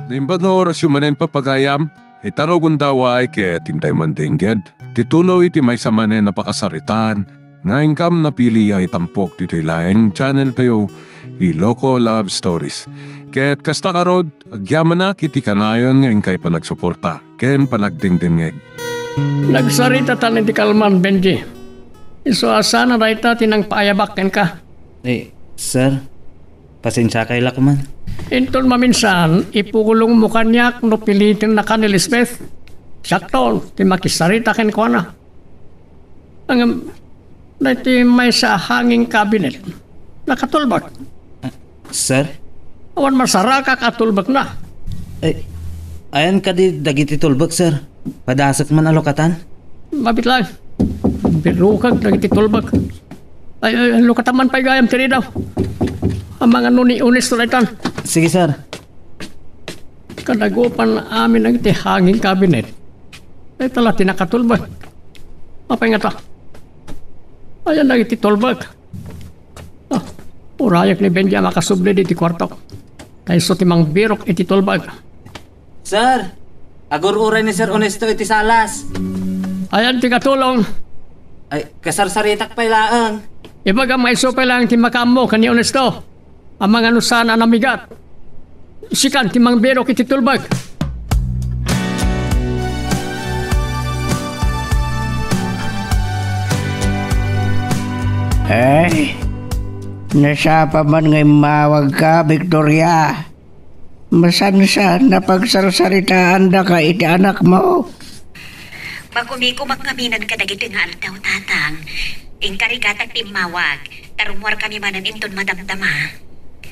Nimbad na oras yung manen papagayam, itarogon daw ay kaya tintay mandingged. Titulo iti may sa manen napakasaritan, na income na pili ay tampok dito ilaing channel tayo, Iloko Love Stories. Kaya't kasta karod, agyaman na kiti kanayon ngayon kay panagsuporta, ken panagdingdingeg. Nagsarita tanin ti Kalman, Benji. Iso asa na rayta tinang paayabakken ka. Sir, pasensya kay man. Intol maminsan, ipugulong mo kanyak no pilitin na ka ni Lisbeth. Sakton, ti makisarita ken ko na. Ang ti may sa hanging cabinet. Nakatulbak. Sir? Awan masara ka katulbak na. Ayan ka di dagiti tulbak, sir. Padasak man alokatan. Mabit lang. Birukag dagiti tulbak. Ay, lukataman pa gayam tiri daw. Ang mga nuni-unis tulitan. Sige, sir. Kadagupan amin ang iti hanging cabinet. Ay tala tinakatulbak. Apay nga ta? Ayan na iti tulbak. Urayak ni Benja makasubli di ti kwarto. Kayso timang birok iti tulbak. Sir, agur-uray ni Sir Honesto iti salas. Ayan ti katulong. Ay, kasarsaritak pa ilaang. Ibaga may supay lang ti makamo kani Honesto. Ang mga nusana na migat. Sikan timang birok iti tulbak. Ay, nasapa man ngay mawag ka, Victoria. Masan-san na pagsarsaritaan na ka iti anak mo. Magumikumak kaminan ka dagiti nga aldaw, tatang. Ingkarigatag timawag, tarumwar kami manan inton madamdama.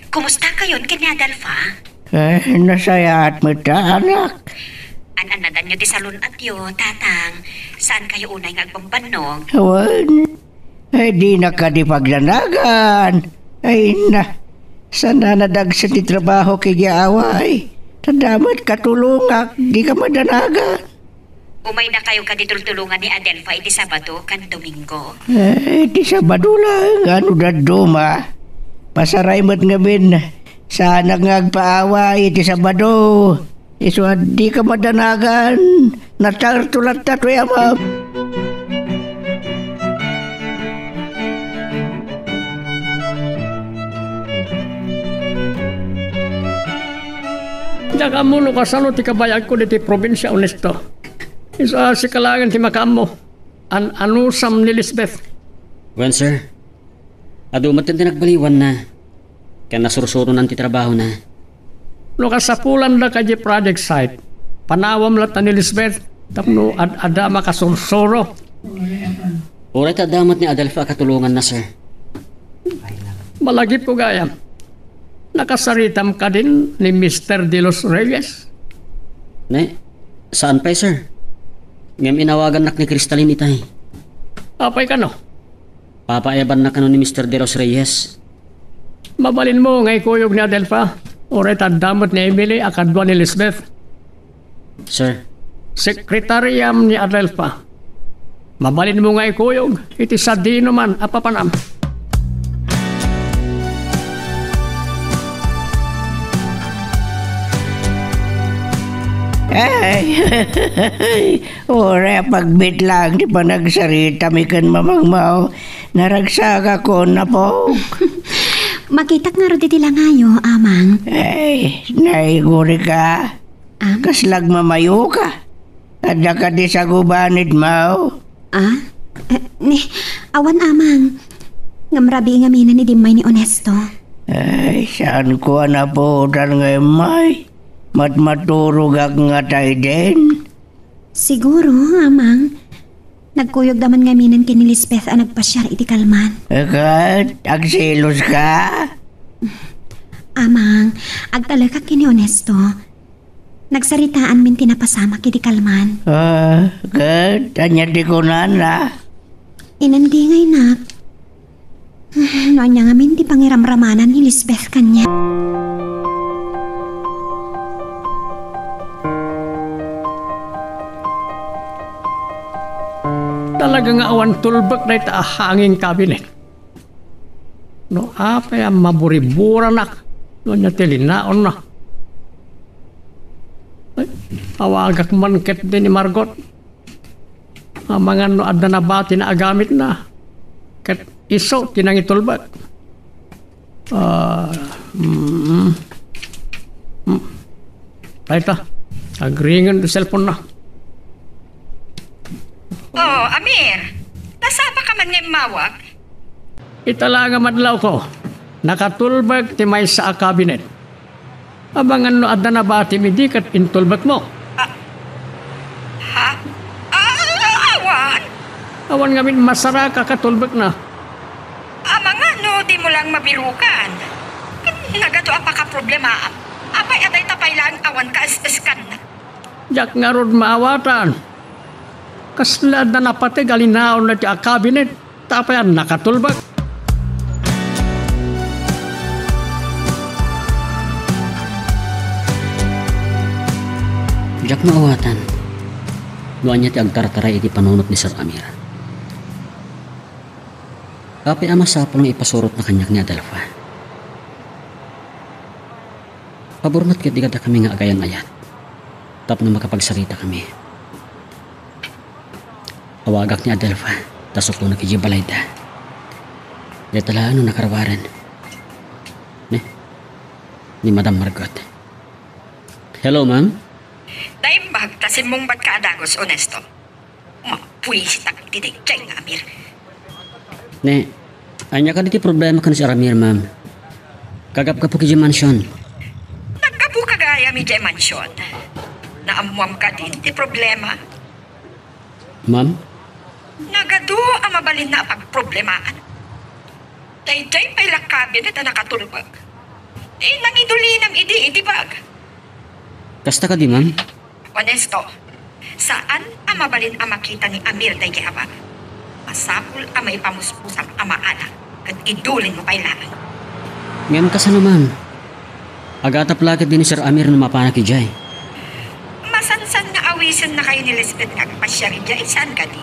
Kumusta kayon kanya, Adalfa? Ay, nasayaat mo ta, anak. Ananadan nyo di salon at yo, tatang. Saan kayo unay ngagbambanog? Awan, ay di na ka di paglanagan. Ay na, sana nadagsa ti trabaho kay away. Tadamat katulungak, di ka madanagan. Umay na kayo kaditultulungan ni Adelfa iti Sabado kan Domingo. Ay, di Sabado lang, ano na duma. Pasaray mo't ngabin, sana ngagpaaway iti Sabado. Iso di ka madanagan, natartulat tato yamam. Diyan mo no kasano ti kabayag ko diti probinsya Honesto. Isa si kalangan ti makamo. Anusam ni Lisbeth. Well, sir. Adumat din nagbaliwan na. Kaya nasursuro ng ti trabaho na. No kasapulan na kaji project site. Panawam lat ni Lisbeth. Tapno adama kasursuro. Oray adamat ni Adelfa katulungan na, sir. Malagip ko gayam. Nakasaritam ka din ni Mr. De Los Reyes. Ne? Saan pa, sir? Ngayong inawagan nak ni Crystalline itay. Apay ka no? Papaayaban na kano ni Mr. De Los Reyes. Mabalin mo ngay kuyog ni Adelfa. Oray tadamot ni Emily akadwa ni Lisbeth. Sir. Sekretariam ni Adelfa. Mabalin mo ngay kuyog. Iti sa dino man apapanam. Ay, ora pagbit lang di pa nagsarita mi kan mamangmaw. Naragsaga ko na po. Makitak nga ro diti langayo, amang. Ay, naiguri ka. Kaslag mamayo ka. Kada ka di sa gubanid mo. Ni, awan amang. Ngamrabi nga mina ni Dimay ni Honesto. Ay, saan ko na po ngay may? Matmaturog ak nga tayo din. Siguro, amang. Nagkuyog naman nga minan kini Lisbeth ang nagpasyar iti Kalman. Akat, agselos ka? Amang, agtalaga kini Honesto. Nagsaritaan min tinapasama kiti Kalman. Akat, anya di ko na. Inandi ngay nak. Noon niya nga min ti pangiramramanan ni Lisbeth kanya. Talaga nga awan tulbak na ita hanging cabinet. No apay ang maburibura nak. No niya tilinaon na. Awagak man ket din ni Margot. Ang mga no adda na ba tinaagamit na. Ket iso tinangitulbak. Taita, agringan do cellphone na. Oh, Amir. Nasaba ka man ngayong mawag? Italaga madlaw ko. Nakatulbag ti may sa kabinet. Abangan no adda na ba ti midikat intulbag mo. Ha? Awan? Awan nga min masara kakatulbag na. Mga no, di mo lang mabirukan. Nagato apa ka problema? Apay aday tapay lang awan ka iskan. Jak nga rod maawatan. Kasla na napate galinaw na ti kabinet. Tapayan nakatulbag. Jak maawatan. Luan niya ti agtartaray iti panunot ni Sir Amir. Kapi ama sapol nga ipasurot na kanyak ni Adelfa. Pabornat ket di kada kami nga agayan ayat. Tapno makapagsarita kami. Awagak ni Adelfa, tasok to na kiji balayda. Yatala ano nakarawaran. Ni Madam Margot. Hello, ma'am. Daimbag tasin mong ba't ka adagos, honesto? Mapuisit ang titig dyan, Amir. Anya ka diti problema kan si Aramir, ma'am. Kagap ka po kiji mansion. Nagkabu kagaya mi dyan mansyon. Naamuam ka din, di problema. Ma'am? Nagado ang mabalin na pagproblemaan. Day-day pa'y lakabinet na nakatulbag. Nangidulinam idi bag. Kasta ka di, ma'am? Honesto, saan ang mabalin ang makita ni Amir day abag? Masapul ang may pamuspusang amaana at idulin mo pa'y lang. Ngayon ka sana, ma'am. Agata plakat din ni Sir Amir na mapanak ijay. Masansan na awisan na kayo ni Lisbeth nga pasyar ijay, saan ka di?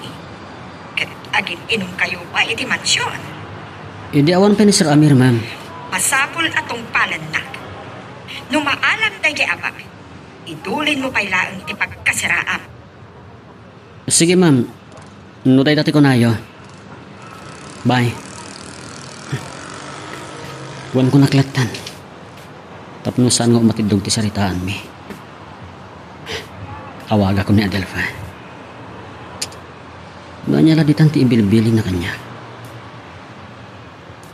Kat agin inom kayo pa iti mansyon. Hindi awan pa ni Sir Amir, ma'am. Masapul atong palan na. Numaalam day abag, idulin mo pa'y lang iti pagkasiraam. Sige, ma'am. Nutay dati ko na yo. Bye. Wan ko naklatan. Tapno saan nga umatidog ti saritaan mi. Awaga ko ni Adelfa. Doon niya laditan ti ibilbiling na kanya.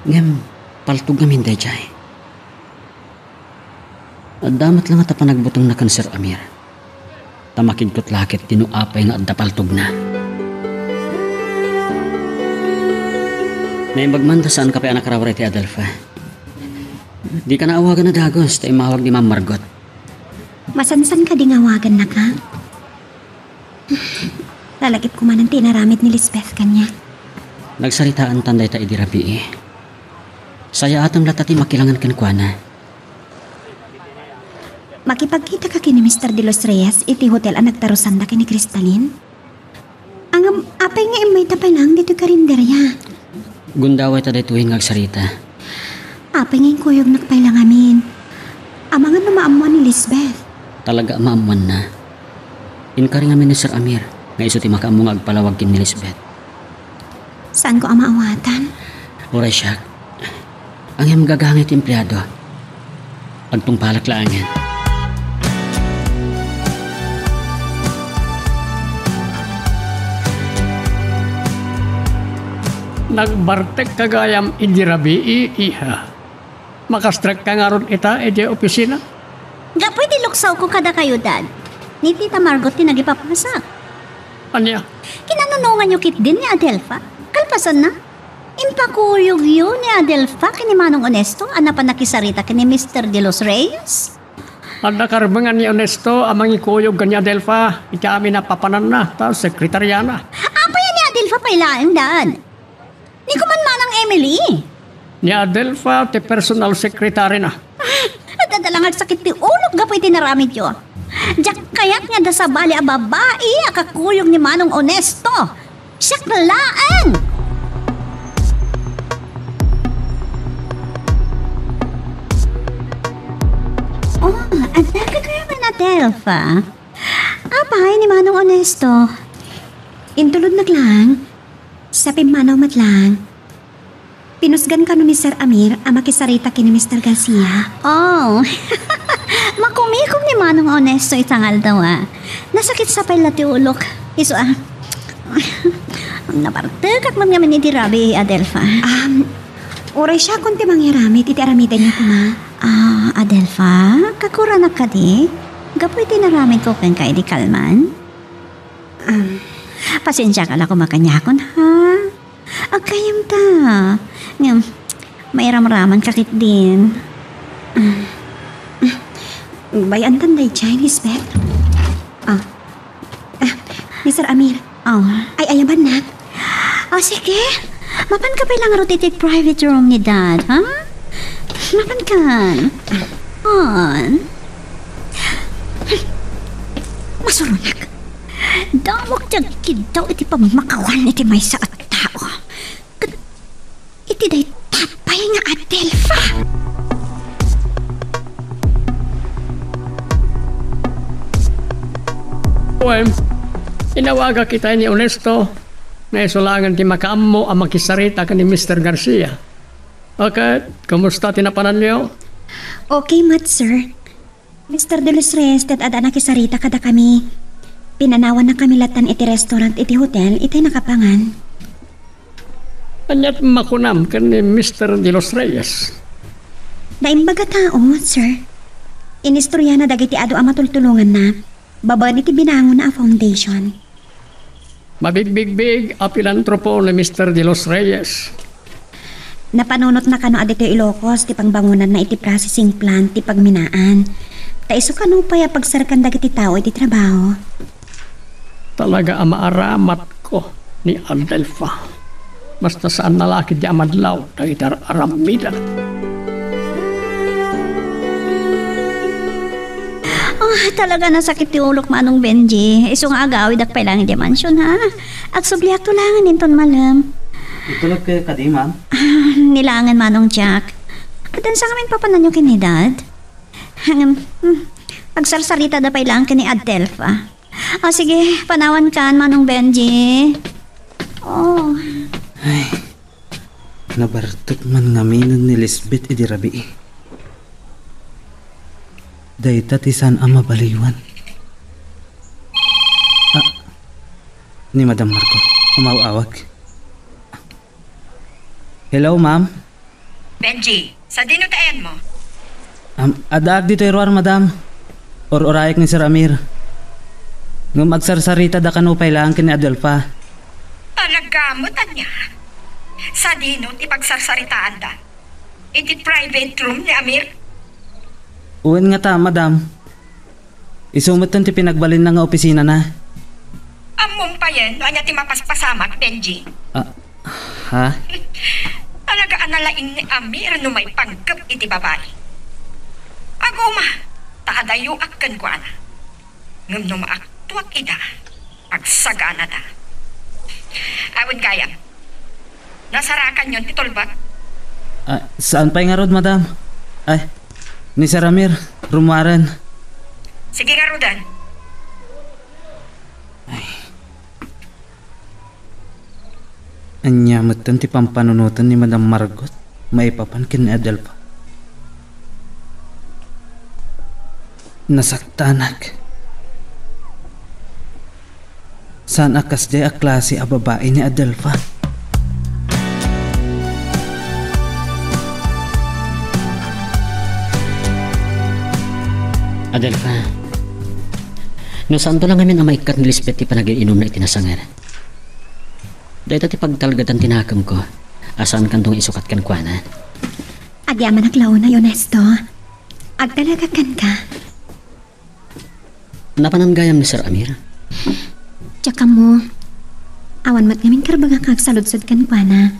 Ngem, paltog ngamin day jay. Damat lang at panagbutong na kan Sir Amir. Tamakid ko't lakit tinuapay nga adda paltog na. Naimagmanda saan ka pa anak rawar iti Adelfa. Di ka naawagan na dagos, tayo mahawag ni Ma'am Margot. Masansan ka ding awagan na ka? Lalagip ko man ang tinaramit ni Lisbeth kanya. Nagsaritaan tanday ta idirabi eh. Saya atang latati makilangan kankwana. Makipagkita ka kini Mr. De Los Reyes iti hotel ang nagtarusanda kini Crystalline? Ang apay nga imay tapay lang dito karinderya. Gundaway ta day tuwing agsarita. Apay nga yung kuyog nakpay lang amin. Amangan na maamuan ni Lisbeth. Talaga maamuan na. Inkari nga ni Sir Amir nga iso ti makaamong agpalawag kin ni Lisbeth. Saan ko ang maawatan? Oray siya. Ang iyang gagangit empleyado. Agtungpalak laangan. Nagbartek kagayam idirabi iha. Makastrek ka nga ron ita edi opisina. Nga pwede luksaw ko kada kayo, Dad. Ni Tita Margot ti nagipapasak. Anya, Kinanunungan niyo kit din ni Adelfa. Kalpasan na. Impakuyog yun ni Adelfa kini Manong Honesto ana pa nakisarita kini Mr. De Los Reyes. adda karbangan ni Honesto amang ikuyog kanya Adelfa. Iti amin na papanan na, ta sekretarya na. Apa yan ni Adelfa pailaan, Dad? Ni ko man manang Emily. Ni Adelfa, ti personal secretary na. Dadalangan sakit ti ulog gapoy tinaramid yo. Diyak kayak nga da sa bali a babae akakuyog ni Manong Honesto. Siyak na laan. Oh, ang kagaya man Adelfa. pahay ni Manong Onesto. Intulod naglang, sa pimanaw matlang. Pinusgan ka ni Sir Amir ang makisarita kini Mr. Garcia. Oh, makumikom ni Manong Onesto itangal daw Nasakit sa pala ti ulok. Iso napartekak man nga ni Rabi, Adelfa. Oray siya kung ti mangyarami, titi aramidan niya kuma. Adelfa, kakuranak ka di? Gapoy tinaramid ko kang kay di kalman? Pasensya ka lang kumakanyakon, ha? Agkayam ta. May ramraman kakit din. Bayan tanday Chinese, Beth. Ni Sir Amir. Ay, ayaban na. Sige. Mapan ka pa lang rotated private room ni Dad, ha? Mapan ka. Masulunak. Dawag dyan kidaw iti pamakawan iti may sa at tao. Iti day tapay nga Adelfa. Inawaga kita ni Onesto na isulangan ti makaammo ang makisarita ka ni Mr. Garcia. Okay, kumusta tinapanan niyo? Okay, Mat, sir. Mr. De Los Reyes, ada nakisarita kada kami. Pinanawan na kami latan iti restaurant iti hotel, iti nakapangan. Anyat makunam ka ni Mr. De Los Reyes. Naimbaga tao, sir. Inistorya na dagiti ado ang matultulungan na. Baba iti binangon na a foundation. Mabigbig-big a pilantropo ni Mr. De Los Reyes. Napanunot na kano adito Ilocos ti pangbangunan na iti processing plant ti pagminaan. Taiso kano pa ya pagsarkan dagiti tao iti trabaho. Talaga ang maaramat ko ni Adelfa. Basta saan nalaki di amadlaw na itaramida. Talaga nasakit ti ulok Manong Benji. Iso nga agawid ak pa lang di mansyon, ha? At subliak to lang ninton malam. Itulog kayo ka di, ma'am? Nilangan Manong Jack. At sa amin papanan nyo kini Dad. Pagsarsarita da pa lang kini Adelfa. Sige, panawan kan Manong Benji. Ay, nabartok man ngaminan ni Lisbeth idirabi. Dayta ti saan ang mabaliwan. Ni Madam Marco, umawawag. Hello, ma'am. Benji, sa dinutayan mo? Adaag dito irwar, madam. Or orayak ni Sir Amir. Ngam agsarsarita da kanupay lang kini Adelfa. Naggamutan niya. Sa dinot ipagsarsaritaan da. Iti private room ni Amir. Uwan nga ta, madam. Isumutan ti pinagbalin na nga opisina na. Among pa yan, wanya ti mapaspasamak, Benji. Ha? Talaga analaing ni Amir no may panggap iti babae. Aguma, taadayo akkan ko ana. Ngam no maaktuak ida, pagsagana da. Awin kaya, nasarakan yon ti tolbak. Saan pa nga rod, madam? Ay, ni Sir Amir, rumaran. Sige nga, Rodan. Anyamatan ti pampanunutan ni Madam Margot, maipapan kin ni Adelfa. Nasaktanak. Saan akas jay a klase a babae ni Adelfa? Adelfa, no saan to lang amin ang maikat ni Lisbeth ti panag-inom na itinasangar. Dahil ti pagtalgatan tinakam ko, asaan kantong isukat kan kwa na. Agyaman naglaw na yun, Esto. Agtalagakan ka. Napananggayam ni Sir Amir. Tsaka mo, awan mat ngamin karbaga kagsaludsod kan kwa na.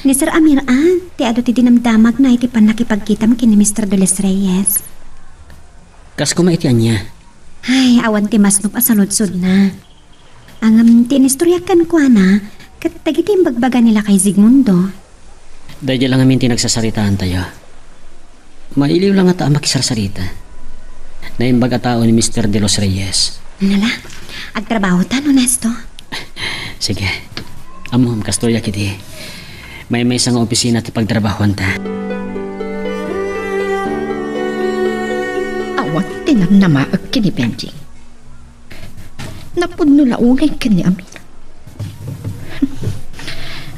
Ni Sir Amir, ti ado ti dinamdamag na iti pan nakipagkitam kini Mr. De Los Reyes. Kas kumaitian niya. Ay, awan ti masnop asaludsod na. Ang tinistoryakan kwa na, katagiti bagbaga nila kay Zigmundo. Dahil lang amin tinagsasaritaan tayo. Mailiw lang ata ang makisarsarita. Naimbag tao ni Mr. De Los Reyes. Nala, agtrabaho tan, Onesto. Sige. Amom, kastorya kiti. May isang opisina ti pagtrabahoan ta. Awat tinamnamaag kini Benji. Napudno laungay kini Amir.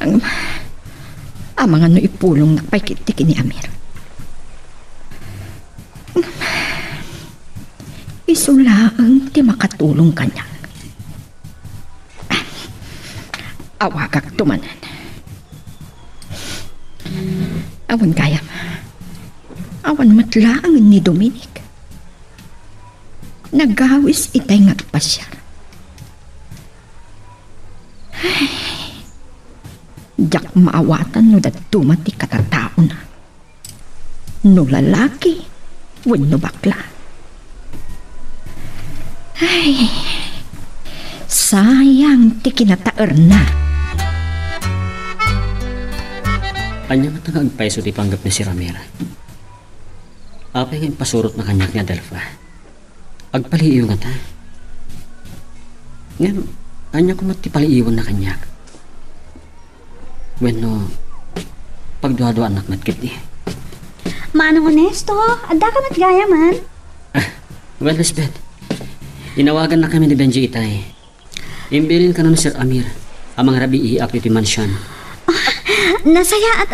Ang mga no ipulong na paikiti kini Amir. Isulaang ti makatulong kanya. Awagak tumanan. Awan kayam. Awan matlaang ni Dominic. Nagawis itay nga pasyar. Diyak maawatan no daduma ti katatao na. No lalaki, wenno bakla. Ay, sayang ti kinataer na. Anya nga tanga agpaiso ti panggap ni si Ramira. Apay nga pasurot na kanyak ni Adelfa. Agpaliiw nga ta. Ngayon, anya ko matipaliiwan na kanyak. Bueno, pagduha-duha anak matkit ni. Manong Onesto, adda ka matgaya man. Well, Lisbeth, inawagan na kami ni Benji Itay. Imbilin ka na ni Sir Amir, ang mga rabi iiak ti mansion. Nasaya at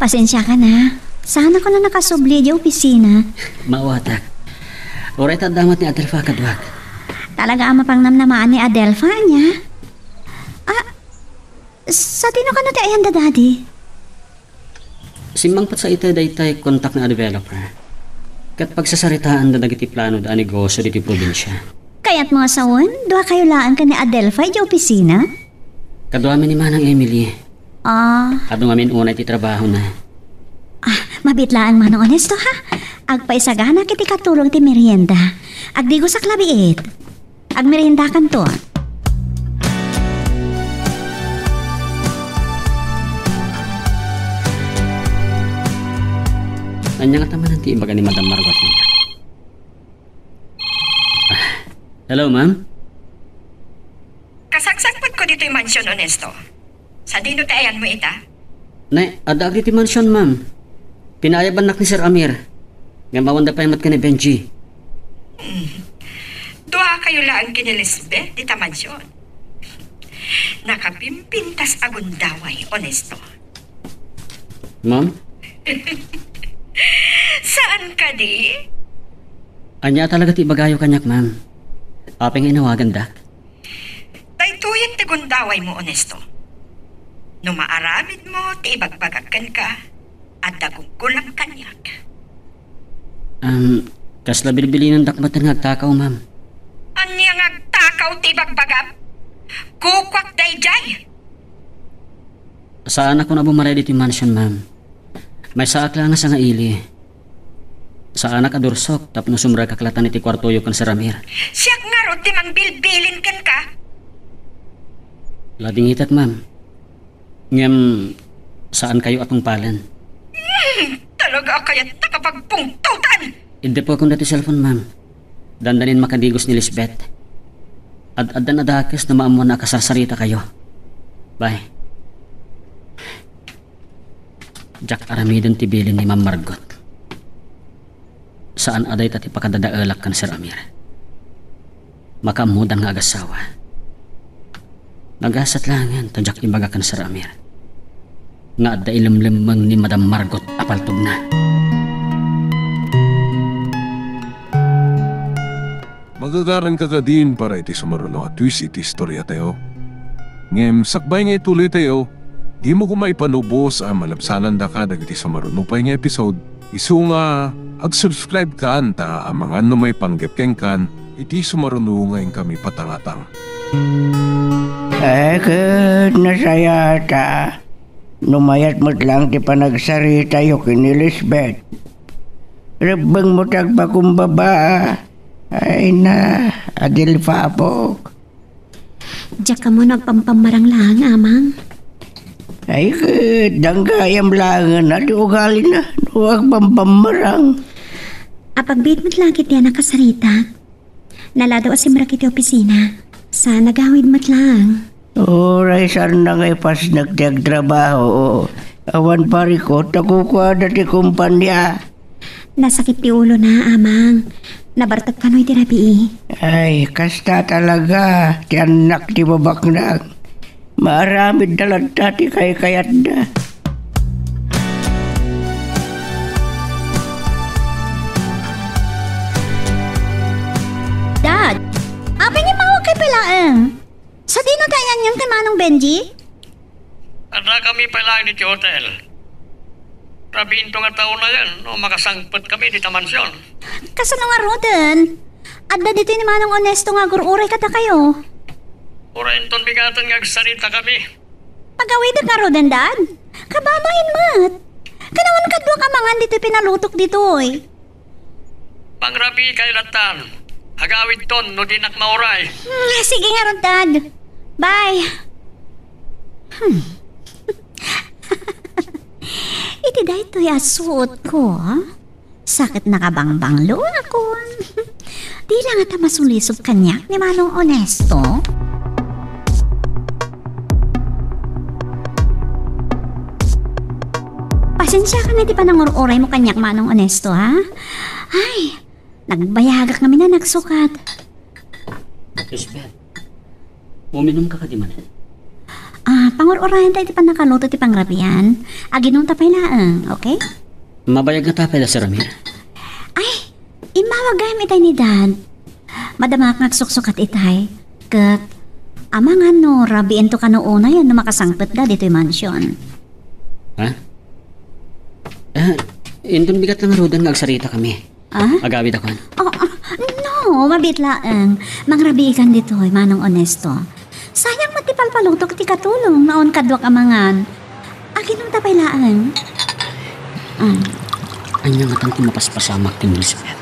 pasensya ka na. Sana ko na nakasubli di opisina. Mauwatak. Oray damat ni Adelfa kadwag. Talaga ang mapangnamnamaan ni Adelfa niya. Sa tino ka na ti ayan dadadi? Simbang pat sa ita daytay kontak na developer. Kat pagsasaritaan na dagiti plano da negosyo diti probinsya. Kaya't mga sawon, duha kayo laan ka ni Adelfa di opisina? Kadwa mi ni Manang Emily. Adong amin unay ti trabaho na. Mabitlaan Manong Onesto ha. Agpaisagana kiti katulong ti merienda. Agdigo sa klabiit. Agmerienda kan to. Anya nga taman ti ibaga ni Madam Margot niya. Hello, ma'am? Kasagsagpot ko dito yung mansion, Onesto. Sa dino tayan mo ita? Nay, ada agri ti mansion, ma'am. Pinayaban nak ni Sir Amir. Nga mawanda pa yamat ka ni Benji. Duha kayo lang kini Lisbeth dita mansion. Nakapimpintas agundaway, Onesto. Ma'am? Saan ka di? Anya talaga ti bagayo kanyak, ma'am. Apeng inawagan da. Daytoyan ti gundaway mo, Onesto. No maaramid mo, ti ibagbagakan ka, at dagunggulam kanyak. Kasla bilbili ng dakmatan nga takaw, ma'am. Anya nga takaw ti ibagbagam? Kukwak dayjay. Saan ako na bumaray dito mansion, ma'am? May saak lang nga sa nga ili. Sa anak adursok, tapno sumra kaklatan iti kwartoyo kan Sir Ramir. Siyak nga ro, ti mangbilbilin kan ka. Lading itat, ma'am. Ngem, saan kayo atong palan? Talaga kaya't nakapagpungtutan. Hindi po akong dati cellphone, ma'am. Dandanin makadigos ni Lisbeth. Ad-adan adakes na maamo na kasasarita kayo. Bye. Jack aramidan tibilin ni Ma'am Margot. Saan aday tati pakadadaelak kan Sir Amir. Makamudan nga agasawa. Nagasat lang yan, tadyak imbaga kan Sir Amir. Nga adda ilimlimang ni Madam Margot apaltog na. Magagaran ka ka din para iti sumaruno at twist iti istorya tayo. Ngem, sakbay nga ituloy tayo. Di mo kumaipanubos ang malapsanan da ka dagiti sumaruno pa nga episode. Isu nga, ag-subscribe ka anta ang mga ano may panggepkeng kan, iti sumaruno ngayon kami patangatang. Agad nasaya ta. Numayat mo't lang ti panagsarita yo kini Lisbeth. Rabang mo tagpakumbaba. Ay na, Adelfa apok. Diyak ka mo nagpampamarang lang, amang. Ay danggayam langan na di ugali na. Huwag pampamarang. Apagbit mo't langit niya nakasarita. Naladaw asim rakit opisina. Sa nagawid mo't lang. Oray, saan na ngay pas nagtagtrabaho? Awan pari ko, takukuha dati kumpanya. Nasakit ti ulo na, amang. Nabartag panoy ti rabi. Ay, kasta talaga. Tiyanak ti babaknag. Maramid dalat dati kay kayat na. Dad, abay ni mawag kay palaang. Sa dino tayan yung kay Manong Benji? Ada kami pala ni hotel. Rabinto nga taon na yan, no, makasangpot kami di tamansion. Kasano nga roden? Adda dito ni Manong Honesto nga gururay kata kayo. Urainton bigatan nga sarita kami. Pagawid ka roden, Dad? Kabamahin mat. Kanawan kadwa ka mangan dito pinalutok dito eh. Pangrabi kay latan. Agawid ton no dinak mauray. Sige nga ron, Dad. Bye. Iti da ito'y asuot ko, ha? Sakit nakabangbanglo ako. Di lang ata masulisog kanyak ni Manong Honesto. Pasensya ka na di pa nangururay mo kanyak, Manong Honesto, ha? Ay, nagbayagak kami na nagsukat. Lisbeth, uminom ka di man. Pangururayan tayo ti pa nakaluto ti pangrabian. Aginong tapay laang, okay? Mabayag na tapay na si Ramir. Ay, imawagay mi tayo ni Dad. Madamak ngagsuksukat itay. Kat, amangan no, rabiin to ka noona yan na makasangpet da dito yung mansion. Ha? Indon bigat lang rodan nga agsarita kami. Agawid ako. No, mabit laang. Mangrabiikan dito, Manong Honesto. Sayang matipalpalutok ti katulong naon kadwak amangan. Aginong tapay laang. Anya nga tanti mapaspasamak ti Lisbeth.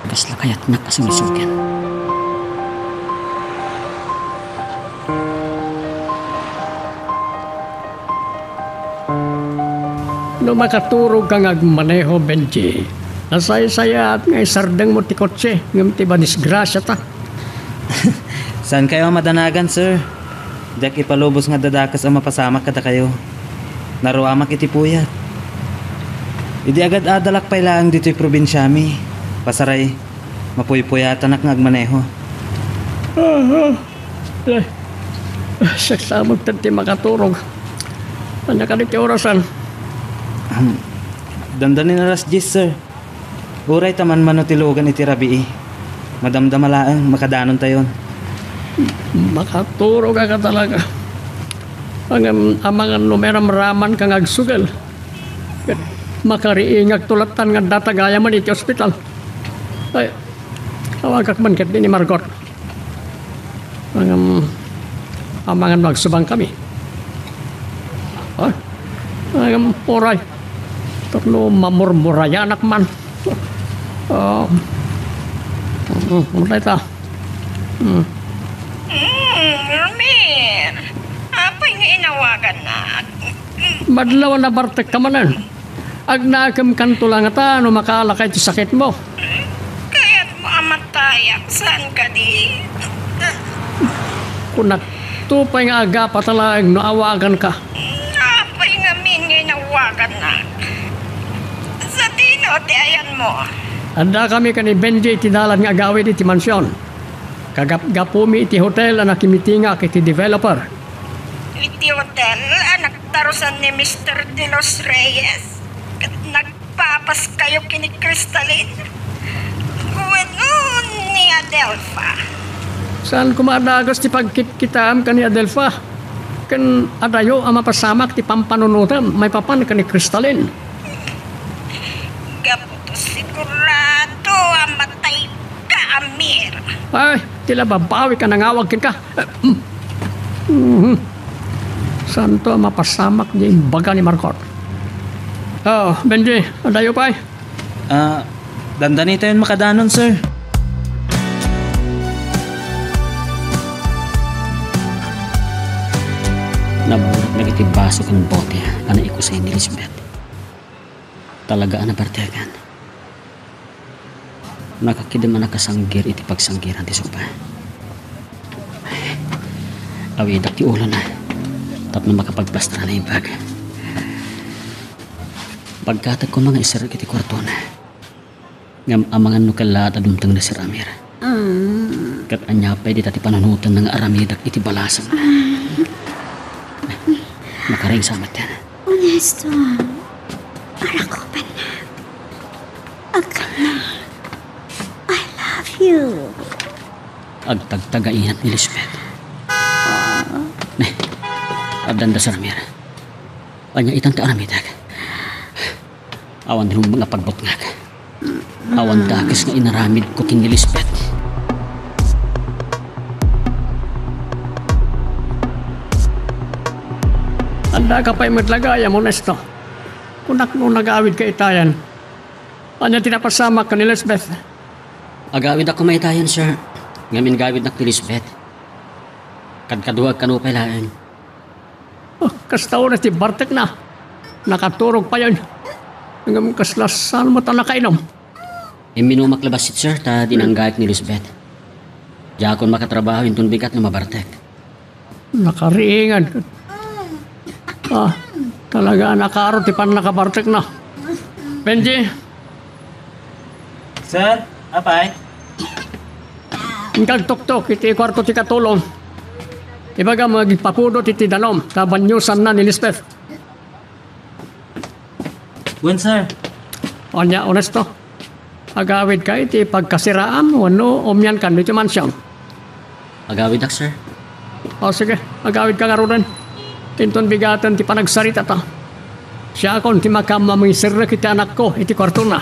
Gasla kayat nakasumisukin. No makaturog kang agmaneho, Benji. Nasay-saya at ngay sardeng mo ti kotse. Ngam ti banisgrasya ta. Saan kayo madanagan, sir? Dak ipalubos nga dadakas ang mapasamak kada kayo. Naruamak iti puyat. Idi agad adalak pay lang dito'y probinsyami. Pasaray, mapuypuyatan ak nga agmaneho. Saksamag tanti makaturog. Ano ka niti orasan? Dandanin na ras gis, sir. Uray taman manutilugan iti rabii. Madamdamalaang makadanon tayon. Makaturog ka talaga. Ang amangan numeram raman kang agsugal. Makariingag tulatan nga datagaya man iti ospital. Ay, awagak man kat ni Margot. Ang amangan magsubang kami. Ay, ang oray. Tapno mamurmurayanak man. Mulai ta. Ramir, apay nga inawagan na? Madlaw na bartek kamanan. Agnakam kanto lang ata no makalakay ti sakit mo. Kaya't mo amatayak, saan ka di? Kunak tupay nga aga patalaang no awagan ka. Apay nga min nga inawagan na? Sa dino, ti ayan mo. Anda kami kani Benji iti dalan nga agawid iti mansyon. Kagapgapumi iti hotel na nakimitinga kiti developer. Iti hotel, anak tarusan ni Mr. De Los Reyes. Kat nagpapas kayo kini Crystalline. Bueno, ni Adelpha. Saan kumadagas ti pagkitkitam kani Adelpha? Kan adayo ang mapasamak ti pampanunutam may papan kani Crystalline. Gaputo sigurado ang matay ka, Amir. Ay, tila babawi ka nangawag kin ka. Santo mapasamak niya yung baga ni Marcot. Benji, adayo pa Dandani tayo makadanon, sir. Naburat na iti baso kang bote ana ikusay ni Lisbeth. Talaga na bartegan. Nakakidaman nakasanggir iti pagsanggiran ti sopa. Awidak ti ulo na. Tapno makapagplastra na yung bag. Pagkatag ko mga isarag iti kwarto na. Ngam amangan no kalata dumtang na si Ramir. Kat anyapay di tati panunutan ng aramidak iti balasan. Makaring samat yan. Honesto. Para ko pa na. Akala. I love you. Agtagtagaihan ni Lisbeth. Abdan da sa Ramir. Anya itang ta aramidak. Awan rin mga pagbotngag. Awan dakis nga inaramid ko kin ni Lisbeth. Anda ka pa'y maglagaya mo, Nesto. Kunak nung nag-awid ka itayan. Anya tinapasama ka ni Lisbeth. Agawid ako maitayan, sir. Ngamin gawid na ni Lisbeth. Kadkaduag kanupay lain. Oh, kastaw na si Bartek na. Nakaturog pa yun. Hanggang kaslasan mo ta nakainom. Minumaklabasit, sir, ta dinanggayat ni Lisbeth. Diya akong makatrabaho yung tunbigat na mabartek. Nakariingan. Talaga nakarot ti pan nakabartek na. Benji, Sir, apay? ingkag tuktok iti kwarto ti katulong. Ibaga magpapudot iti danom, tabanyusan na ni Lisbeth. Gun, sir. Anya, honesto. Agawid ka iti pagkasiraan, wano umyan kan iti mansyon. Agawid ak, sir. O sige, agawid ka nga rin. Tinton bigatan ti panagsarita ta. Siya akong ti makamamisirnak iti anak ko, iti kwarto na.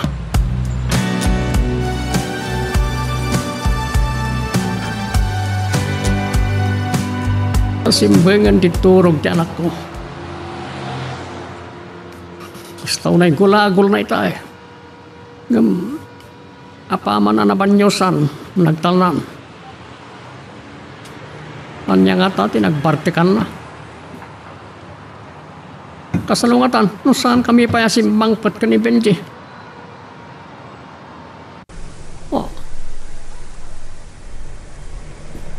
Simbengan diturog ti anak ko. Basta unay gulagol na ita eh. Apaman na nabanyosan, nagtalnan. Anya nga ta, tinagbartikan na. Kasalungatan, no saan kami pa simbangpat ka ni Benji? Oh.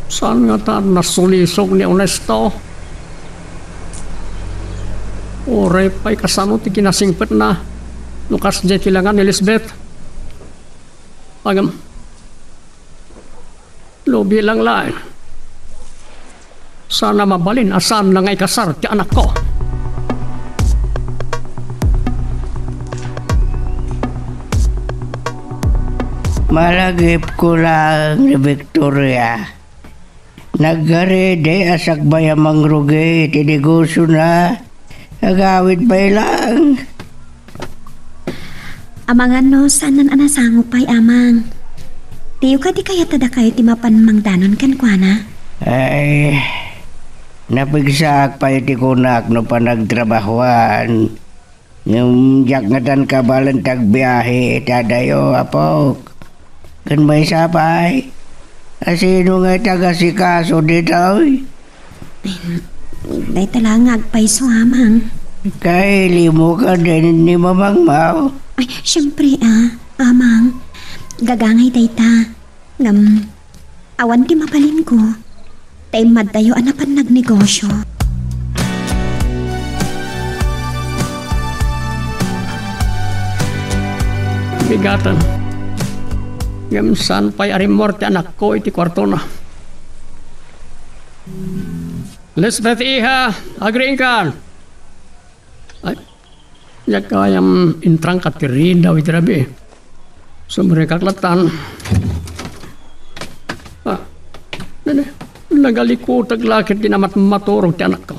Saan nga ta nasulisog ni Honesto? Oray pa'y kasano ti kinasingpet na lukas di kilangan ni Lisbeth. Agam, lobi lang lain. Sana mabalin asan na nga'y kasar ti anak ko. Malagip ko lang ni Victoria. Naggarede asak bayamang rugi, tinigusyo na. Agawid pa lang. Amangan no, saan nan anasango pa'y amang. Tiyo ka di kaya tada kayo ti mapanmangdanon kan kwa na? Ay, napigsak pa iti kunak no pa nagtrabahuan. Yung jak nga tan kabalan tagbiyahe, tadayo, apok. Kan may sapay. Asino nga taga-sikaso dito? Day talangag pa'y suhamang. Kay limo ka din ni Mamang Mau. Ay, syempre amang. Gagangay day ta. Awan ti mapalin ko. Tay madayo anapan nagnegosyo. Bigatan. Saan pa'y arimor ti anak ko iti kwarto na. Lisbeth iha, agriin ka. Ay, yak kayam intrang katirin daw iti rabi. Sumre kaklatan. Nagalikutag lakit din amat maturog ti anak ko.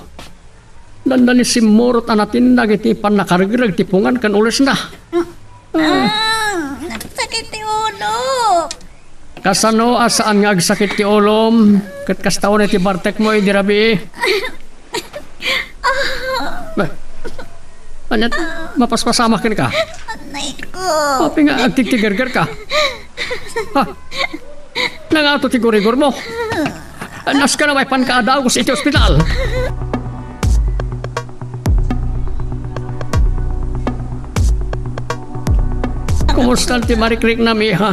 Nandani simurot anatin iti pan nakarigirag tipungan kan ules na. Sakit ti ulo. Kasano asaan nga agsakit ti ulom? Kat kastaw na ti Bartek mo di rabi. Anyat, mapaspasama kin ka. Anay ko. Papi nga agtigtigargar ka. Ha? Nangato ti gurigor mo. Anas ka na may pankaadaw sa iti ospital. Kumusta ti Marikrik na miha?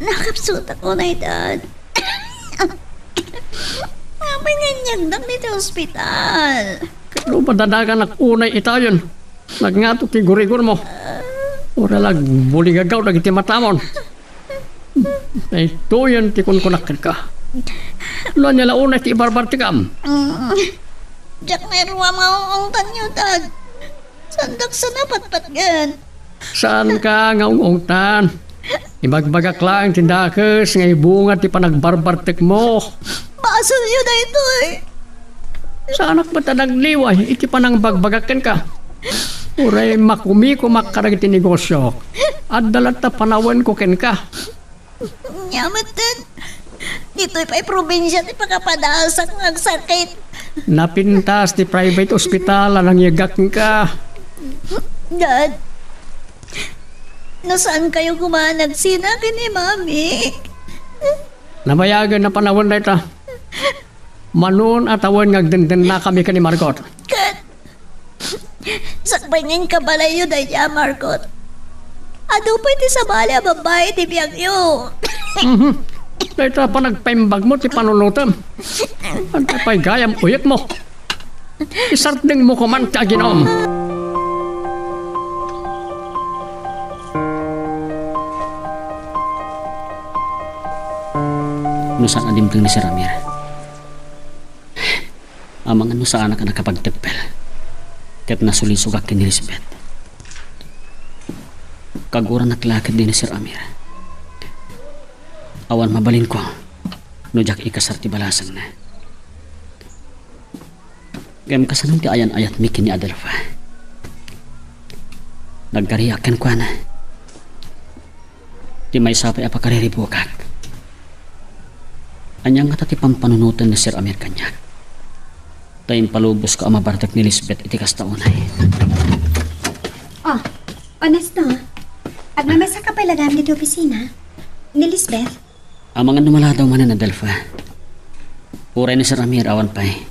Nakapsut ako na Dad. May nganyag lang dito sa ospital. Kano madanagan ang unay itayon. Nagngato ti gurigor mo. Ora lag buligagaw na iti matamon. Ay tuyon ti kunkunakan ka. Lo niya launay ti ibarbartikam. Diyak may ruwa maungungtan niyo, Dad. Sandak sa napatpat gan. Saan ka nga ungungtan? Ibagbagak lang tindakes nga ibunga ti panagbarbartik mo. Basol niyo na ito eh. Sa anak ba nagliway, iti panang bagbagakan ka. Uray makumi ko makarag ti negosyo. At dalat na panawan ko ken ka. Nyamat Dad. Dito'y pa'y probinsya ti pagkapadaal sa kang sakit. Napintas ti private hospital anang yagak ka. Dad, nasaan kayo kumanag sinakin ni Mami? Nabayagan na panawan na ita. Manon at awan ngagdenden na kami ka ni Margot. Kat, sakbay ngayon kabalayo na niya, Margot. Ado pa iti sa bala babae ti biyag yo. Ito pa nagpaimbag mo ti panulutam. Ang tapay gayam uyat mo. Isarting mo kuman ka ginom. Nusan adimtang ni Sir Amir. Amang ano sa anak na nakapagtepel. Kat nasulisugak ni Elizabeth. Kaguran at lakad din ni Sir Amir. Awan mabalin ko. Nujak ikasar ti balasang na. Gayam kasanong ti ayan-ayat mikin ni Adelfa. Nagkariakan ko na. Ti may sapay apakariribukat. Anyang nga tati pampanunutan ni Sir Amir kanyak. Tayin palubos ka amabartak ni Elizabeth iti kastaunay. Oh, honesto. At mamasa ka pala gamit dito opisina. Ni Lisbeth. Amangan numala daw man na Delfa. Uray ni Sir Amir awan pa'y.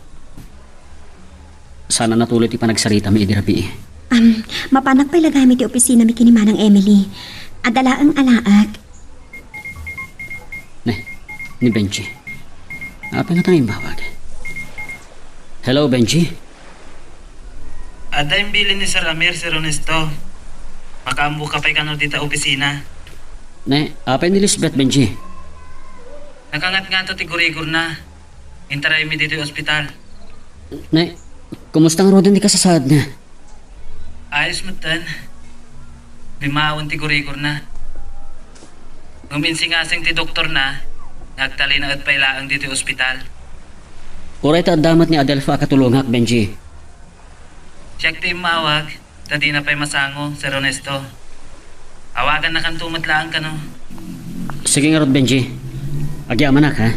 Sana natuloy ti panagsarita mi idirabi. Mapanak pala gamit dito opisina mi kinimanang Emily. Adala ang alaag. Ni Benji. Apa nga tayong bawag? Hello, Benji. Ada yung bilin ni Sir Amir, Sir Ernesto. Makaambo ka pa'y kano dito opisina. Apa ni Elizabeth, Benji? Nakangat nga to ti gurigor na. Intaray mi dito yung ospital. Kumusta nga rodan di kasasad na? Ayos mo tan. Bimawan ti gurigor na. Nguminsing-asing ti doktor na. Nagtali na at pailaang dito yung ospital. Uray ta damat ni Adelfa katulungak, Benji. Siyak ti mawag. Tadi na pa'y masango, Sir Ernesto. Awagan na kan tumatlaan ka no. Sige nga rod, Benji. Agyamanak, ha?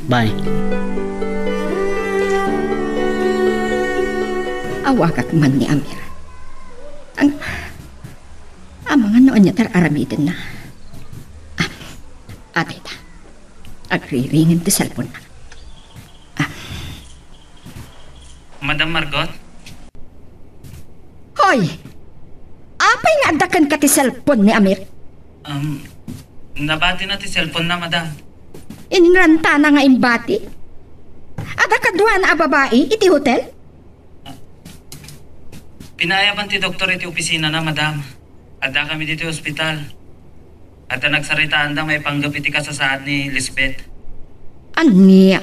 Bye. Awagak man ni Amir. Ang mga noon niya tararamitin na. Atita. Agriringin ti cellphone na. Madam Margot? Hoy! Apay nga adakan ka ti cellphone ni Amir? Nabati na ti cellphone na, madam. Inranta na nga imbati? Adakadwa na babae iti hotel? Pinayaban ti doktor iti opisina na, madam. Ada kami dito yung ospital. At nagsaritaan da may panggap iti kasasaad ni Lisbeth. Aniya?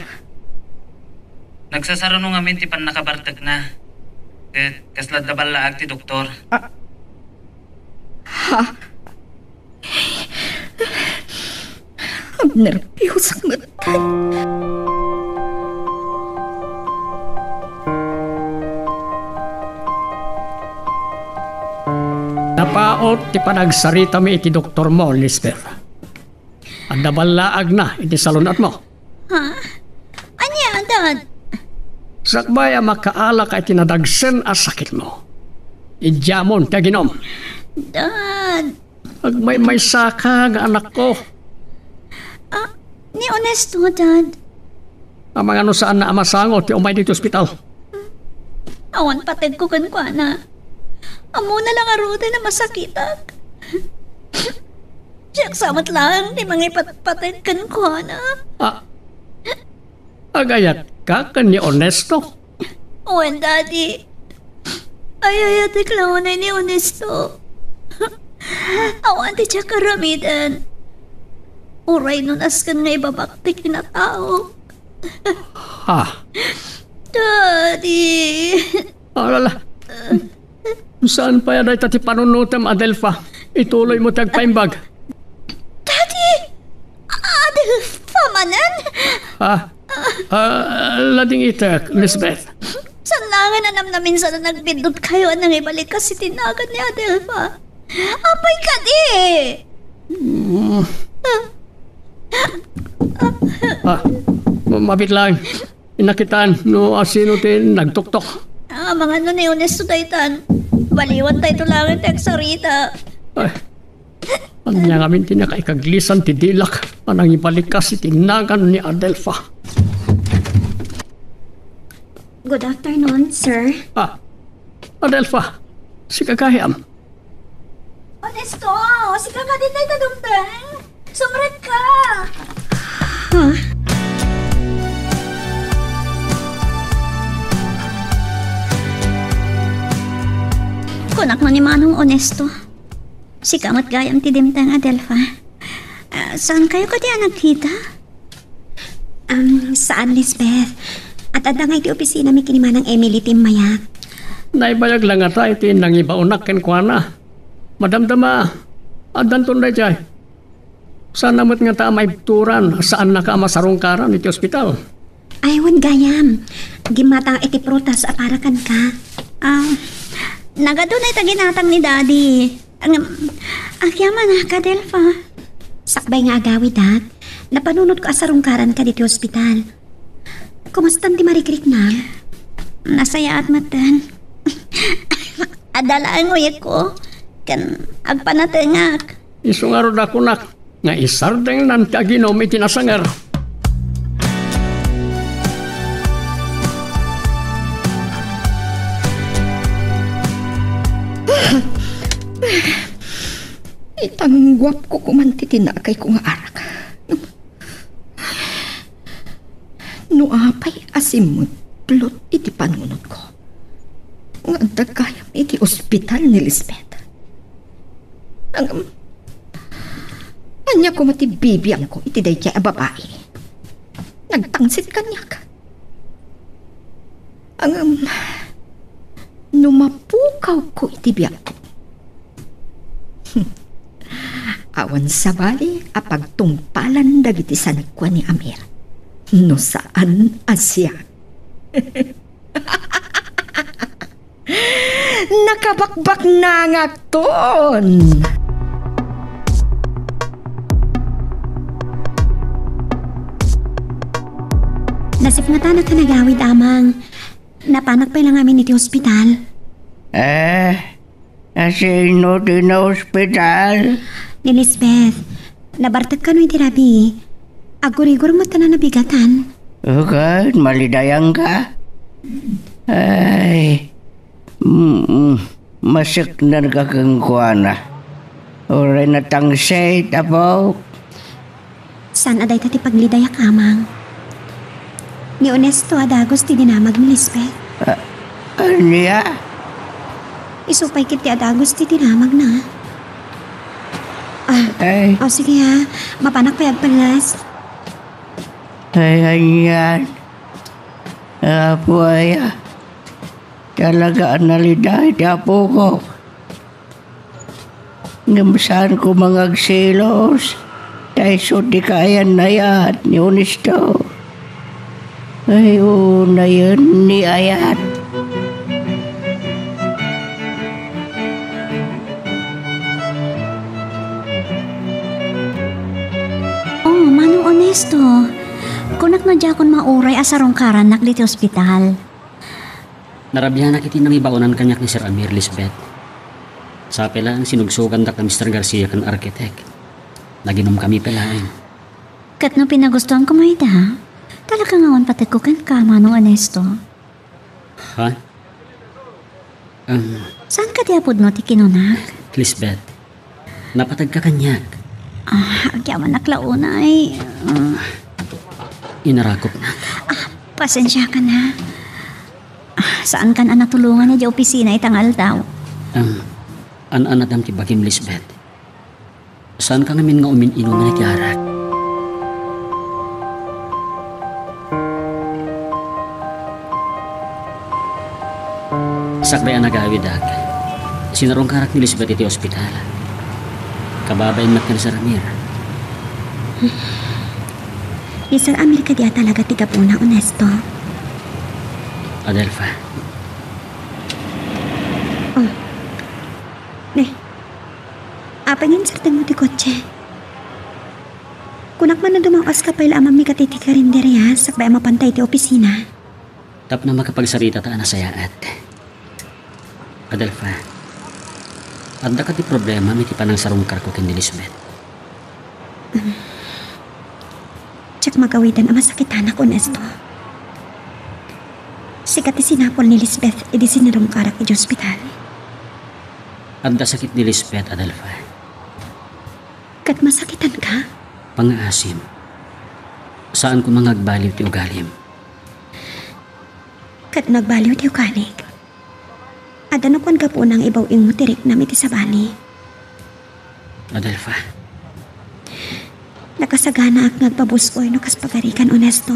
Nagsasarano ngamin ti pan nakabartag na. Kaslad na balaag ti doktor. Ha? Ang nervyos ang matay. Napaot ti panagsarita mi iti doktor mo, Lisbeth. Ang nabalaag na iti salunat mo. Ha? Anya, Dad? Sakbaya makaala ka iti nadagsen a sakit mo. Idyamon ka ginom. Dad. Agmay saka nga anak ko. Ni Honesto, Dad. Ang mga ano saan na amasango ti umay dito ospital. Awan patid ko kan na. Amo na lang aruda na masakitak. Siya samat lang, di mangipatpatid kan ko na. Agayat ka ni Honesto. Owen, Daddy. Ay, tiklaw na ni Honesto. Awan ti siya karamidan. Uray nun askan nga ibabaktik na tao. Ha? Daddy. Alala. Saan pa yan ay tati panunutam, Adelfa? Ituloy mo tagpaimbag. Daddy! Adelfa manan? Lading itak, Lisbeth. Sanlangan na namin sa nagbindot kayo nang ibalik kasi tinagan ni Adelfa. Apay ka di! Mabit lang. Inakitan, no asino tin nagtuktok. Mga ano ni Honesto daytan. Baliwan tayo tulangin tayo sa Rita. Ay, ano niya ngamin tinakaikaglisan ti Dilak. Anang ibalik kasi tinagan ni Adelfa. Good afternoon, sir. Adelfa, si Kagayam. Honesto! Sige ka din tayo kadumdang. Sumrat ka! Kunak mo ni Manong Honesto. Si kamat gayam ti Dimtang Adelfa. Saan kayo ka diyan nagkita? Saan, Lisbeth? At adangay ti opisina mi kinimanang Emily Timmayak. Naibayag lang ata iti nang ibaunak ken kuana. Madamdama, adan tunday jay. Saan namat nga ta may turan saan nakamasarungkaran iti ospital? Aywan gayam. Gimatang iti prutas aparakan ka. Nagadunay ta ginatang ni Daddy. Akyaman na ka, Delfa. Sakbay nga agawid at napanunod ko asarungkaran ka dito ospital. Kumustan ti marikrik na? Nasaya at matan. Adalaan nguyek ko. Kan agpanatengak. Isungarod ako nak, nga isardeng nan kaginom iti nasangar. Itanggwap ko kumanti tinakay ko nga arak. No apay asimot plot iti panunod ko. Nga dagayam iti ospital ni Lisbeth. Anya ko matibibiyang ko iti day kaya babae. Nagtangsit kanyak. Numapukaw ko iti biyak ko. Awan sa bali apagtungpalan dagiti sanikwa ni Amir. No saan asya. Nakabakbak na nga ton. Nasip nga tanak ka nagawid amang. Napanak pa lang amin iti ospital. Asino din na ospital? Ni Lisbeth, nabartag ka no iti rabi. Agurigor mo tanan nabigatan. Okay, malidayang ka? Ay, masik na nagkakangkuana. Oray na tangsay, tapo. San aday tati paglidayak amang. Ni Honesto adagos ti dinamag ni Lisbeth. Anya? Isupay kit ti adagos ti dinamag na. Ay, Sige ha, mapanak payag palas. ay, anyan. Apo ay, talaga analiday, tapo ko. Ngamsaan ko mga agsilos. Tay so di kayan na yan, ni Honesto. Ay, na yun ni Ayat. Manong Honesto. Kunak na dyan kung mauray asarongkaran nak dito ospital. Narabihan na kiti nang ibaunan kanyak ni Sir Amir, Lisbeth. Sa pelang sinugsugan da ka Mr. Garcia kan architect. Naginom kami pelain. Kat no pinagustuhan ko mo ita, ha? Talaga ngawan patagkukan ka, Manong Honesto. Ha? Saan ka diapod mo ti kinunak? Lisbeth, napatag ka kanyak. Agyaman naklaunay. Inarakop na. Pasensya ka na. Saan ka na natulungan niya di opisina itangal daw? An-anadam ti Bagim Lisbeth. Saan ka ngamin nga umin-inuman na kiarak? Sakbayan nagawid ak. Sinarong karak ni Lisbeth iti ospital. Kababayin mat ka ni Sir Amir. Ni Sir Amir ka diya talaga tiga puna, honesto. Adelfa, Apangin sa mo ti kotse. Kunak man na dumawas ka pa ilamang mi katiti ka rin diri ha, sakbay mapantay ti opisina. tap na makapagsarita ta na sayaat. Adelfa, anda ka ti problema may ti panang sarungkar ko ken ni Lisbeth. Tsak magawitan ang masakitan ako, honesto. Sikat ti sinapol ni Lisbeth, edi sinirong karak iti ospital. Anda sakit ni Lisbeth, Adelfa. Kat masakitan ka? Pangaasim. Saan ko mangagbaliw ti ugalim? Kat nagbaliw ti ukalig. Adano kon ka po nang ibaw ing mutirik na iti sabali. Adelfa, Nakasagana ak nagpabuskoy no kas pagarikan, honesto.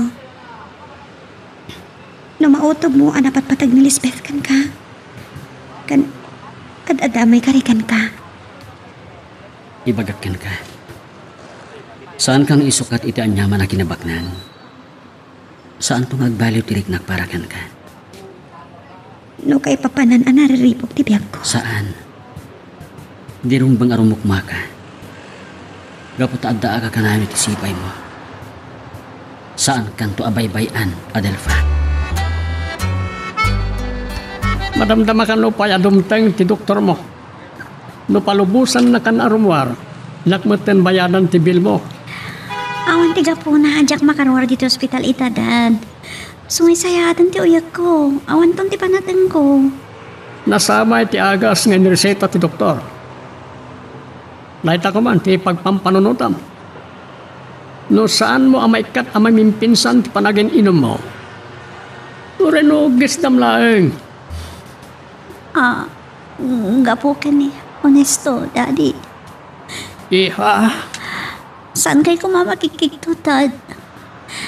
No mautob mo anapat patag ni Lisbeth kan ka. Kan adamay karikan ka. ibagakken ka. Saan kang isukat iti anyaman na kinabaknan? Saan to magbaliw tirik nakparakan ka? No kay papanan anariripok ti biyag ko. Saan? Di rumbang arumukma ka. Gapot adda ka kanamit isipay mo. Saan kanto abaybayan, Adelfa? Madamdama ka no paya dumteng ti doktor mo. No palubusan na kan arumwar, nakmeten bayanan ti bil mo. Awan tiga po na hadyak makarwar dito ospital itadad. Sumaysayatan ti uyak ko. Awan ton ti panateng ko. Nasama ti agas nga nireseta ti doktor. Naita ko man ti pagpampanunutam. No saan mo amaikat amay mimpinsan ti panagin inom mo. Ureno gisdam laeng. Gapo ka ni. Honesto, Daddy. Iha, Saan kay ko mamakikigtutad?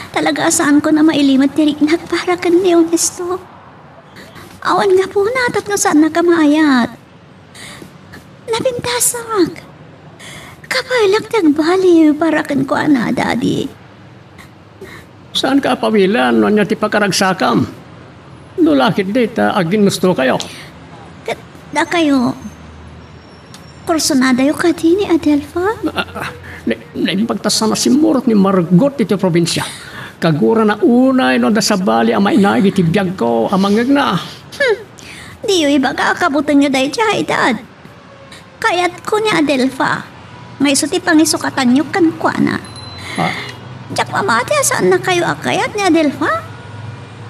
Talaga saan ko na mailimat tirik para ka ni Honesto? Awan nga po natat nga saan nakamaayat. Napintasak. Kapailag nagbaliw para kan ko ana, Daddy. saan ka pawilan no niya ti pagkaragsakam? No lakit dita agin gusto kayo. Da kayo. Personada yung kati ni Adelfa? Naimpagtasama si Murot ni Margot iti probinsya. Kagura na unay no da sabali ang mainagi ti biyag ko amangag na. Di yung iba kakabutan nyo dahil siya, Dad. Kaya't ko ni Adelfa. Ngay so ti pangisukatan nyo kan kwa na. Diyak mamati saan na kayo akayat ni Adelfa?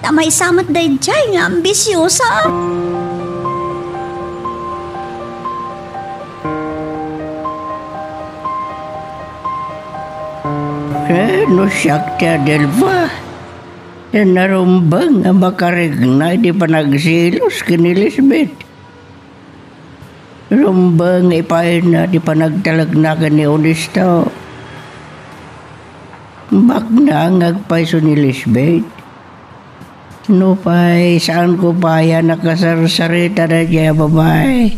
Na may samat dahil siya nga ambisyosa. No siyak ti Adelfa. Narumbang ang makarignay di pa nagsilos kini Lisbeth. Rumbang ipahin na di pa nagtalagnakan ni Honesto. Magnangagpay so ni Lisbeth. No pa'y saan ko pa yan nakasarsarita na diya babae.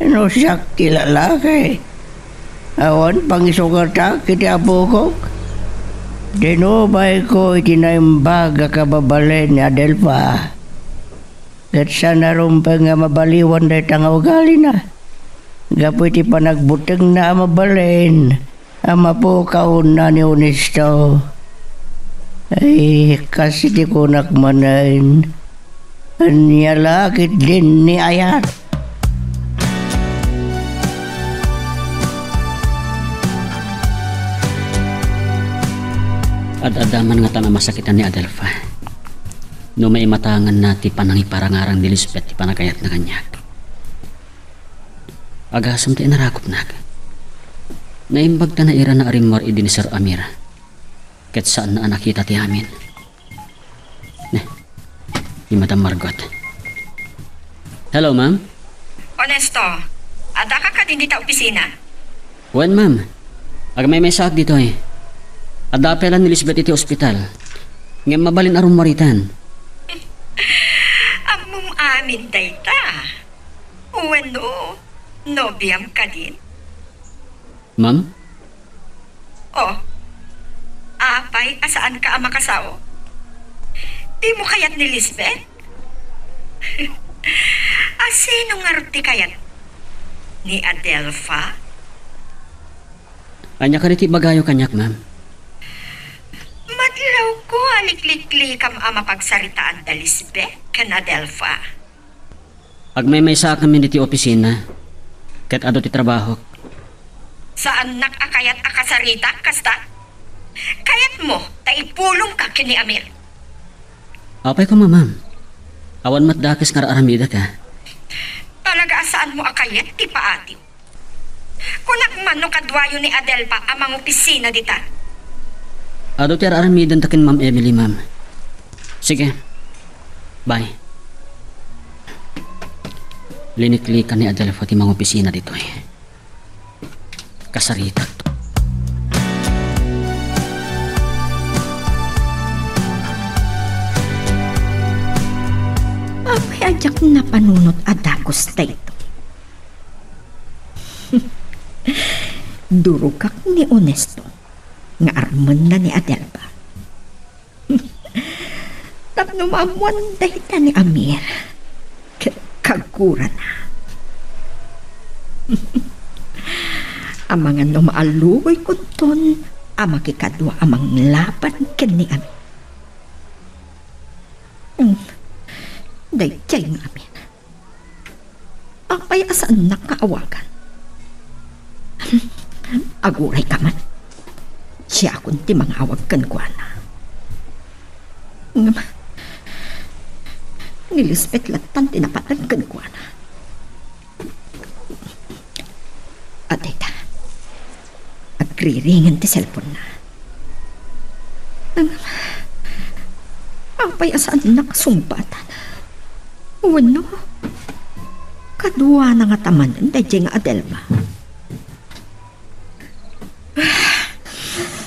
No siyak ti lalaki. Awan pangisugata kiti apo ko. Dinubay ko itinaimbag kababalen ni Adelfa. At sana rumpa nga mabaliwan na itang ugali na. Gapo iti panagbuteng na mabalen. Ama po kaun na ni Honesto. Ay, kasi ti kunak manain. Anyalakit din ni Ayat. Ad-adaman nga ta na masakitan ni Adelfa. No may matangan na ti panangiparangarang ni Lisbeth ti panagayat na kanyak. Agasam ti inarakop na. Naimbag ta na ira na arimar idi ni Sir Amir. Ket saan na nakita ti amin. Ni Madam Margot. Hello, ma'am. Honesto, ada ka din dito opisina? Wen, ma'am. May sak dito eh. Adapelan ni Lisbeth iti ospital. Ngayon mabalin arum maritan. Among amin dayta. Wano, nobiyam ka din. Ma'am? Oh, apay, asaan ka ang makasaw? Di mo kayat ni Lisbeth? Sino nga ruti kayat? Ni Adelpha? Anya ka niti bagayo kanyak, ma'am. Madlaw ko aliklikli kam ang mapagsaritaan da Lisbeth kan Adelpha. May sak kami diti opisina. Ket ado ti trabaho. Saan nakakayat akasarita, kasta? Kayat mo, taipulong ka kini Amir. Apay ko, ma'am. Awan matdakis nga aramida ka. Talaga saan mo akayat, ti paati? Kunak man no kadwayo ni Adelpa amang opisina dita. Ado ti aramidan takin Ma'am Emily, ma'am. Sige. Bye. Liniklikan ni Adelpha ti mga opisina dito eh. Kasarita. Apay ajak na panunot adagos dayto. Durukak ni Honesto nga arman na ni Adelba. Tapno maamuan dahita ni Amir. Kagura na. Ang mga numaalugoy ko ton, ang makikadwa amang laban ken ni Amir. Dayjay nga Amir. Ang payasaan nakaawagan. Aguray ka man. Siya akong ti mga awag kankwana. Ni Lisbeth latan tinapatan kankwana. At ita, agriringan ti cellphone na. Ang payasaan nakasumbatan. Wano, kadwa na nga tamanan dayjay nga Adelma.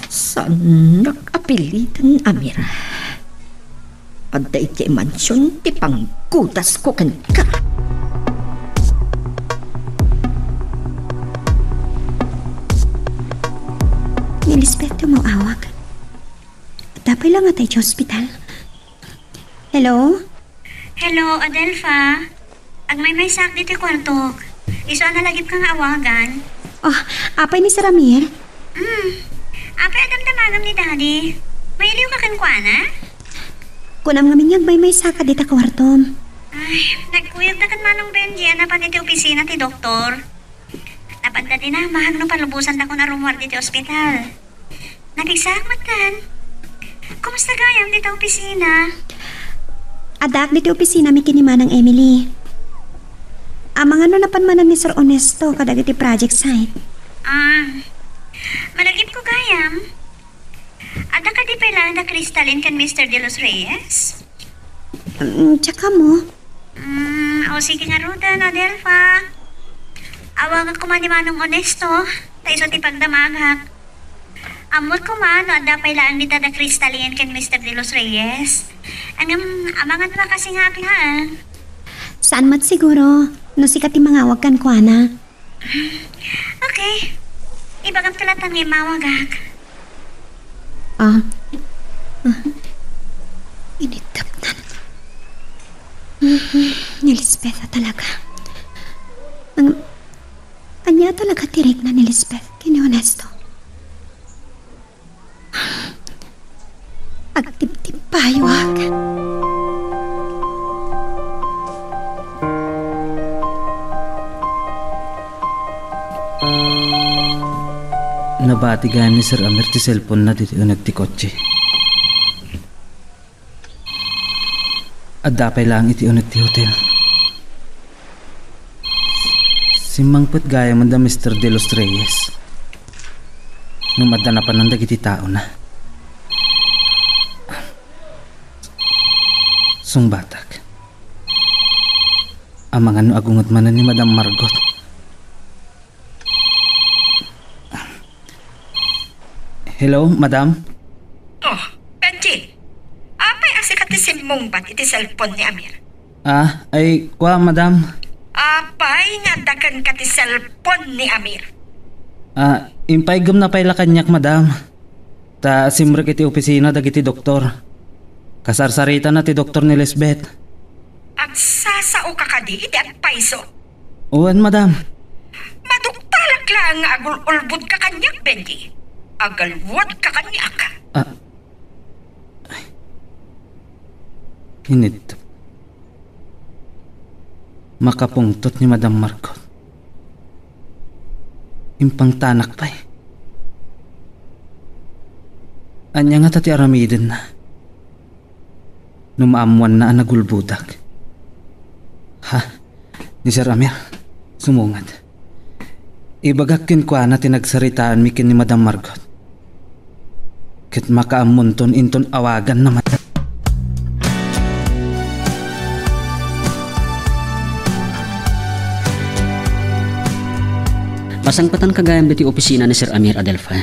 Saan nakapilitan Amir? Ada iti mansyon ti pangkutas ko kan ka. Ni Lisbeth tumawag. Tapay lang nga tayo sa hospital. Hello? Hello, Adelpha. Ang may sak dito kwartok. Iso na lagip kang awagan. Oh, apay ni Sir Amir? Apay adamdamagam ni Daddy. May iliw ka kankwana? Kunam nga minyag may saka dita kawartom. Ay, nagkuyog na kan manong Benji na pa dito opisina ti doktor. Napadda din na, mahal no palubusan na ko na rumwar dito ospital. Napigsakmat kan. Kumusta gayam dito opisina? Adak dito opisina mi kinimanang Emily. Amang ano napanmanan ni Sir Honesto kadag iti project site. Malagip ko gayam. Ada ka di pala na kristalin kan Mr. De Los Reyes? Tsaka mo? Sige nga ruda na, Adelpha. Awagan ko man ni Manong Honesto, tayo ti pagdamaghak. Amot ko man, ada pala ang dita na kristalin kan Mr. De Los Reyes. Amangan na kasi nga aklaan. Saan mat siguro? No sikat ti mangawag kan kuana. Okay. Ibagam talatan ng mawagak. Initaptan. Ni Lisbeth talaga. Anya talaga tirik na ni Lisbeth kini Honesto. Agtip-tip payuag. Nabatigan ni Sir Amir ti cellphone na dito nagtikotse. At dapay lang iti unat ti hotel. Simangput gaya man da Mr. De Los Reyes. Numadda na pa ng dagiti tao na. Sungbatak. Ang mga agungot man ni Madam Margot. Hello, Madam? Oh, Benji. Apay asikati simong bat iti cellphone ni Amir. Ay, kwa, Madam? Apay nga dakan ka ti cellphone ni Amir. Impay gum na payla kanyak, Madam. Ta simrek iti opisina dagiti doktor. Kasarsarita na ti doktor ni Lisbeth. Agsasao ka kadi iti at paiso. Uwan, Madam. Maduktalak lang nga agul-ulbud ka kanyak, Benji. Agalwad ka kanyak. Hinito. Makapungtot ni Madam Margot. Impang tanak pa eh. Anya nga tati aramidin na. Numaamuan na ang nagulbudak. Ha? Ni Sir Amir, sumungad. Ibagakin ko na tinagsaritaan mikin ni Madam Margot. Kit makaamunton inton awagan naman. Masangpatan kagayam biti opisina ni Sir Amir, Adelfa.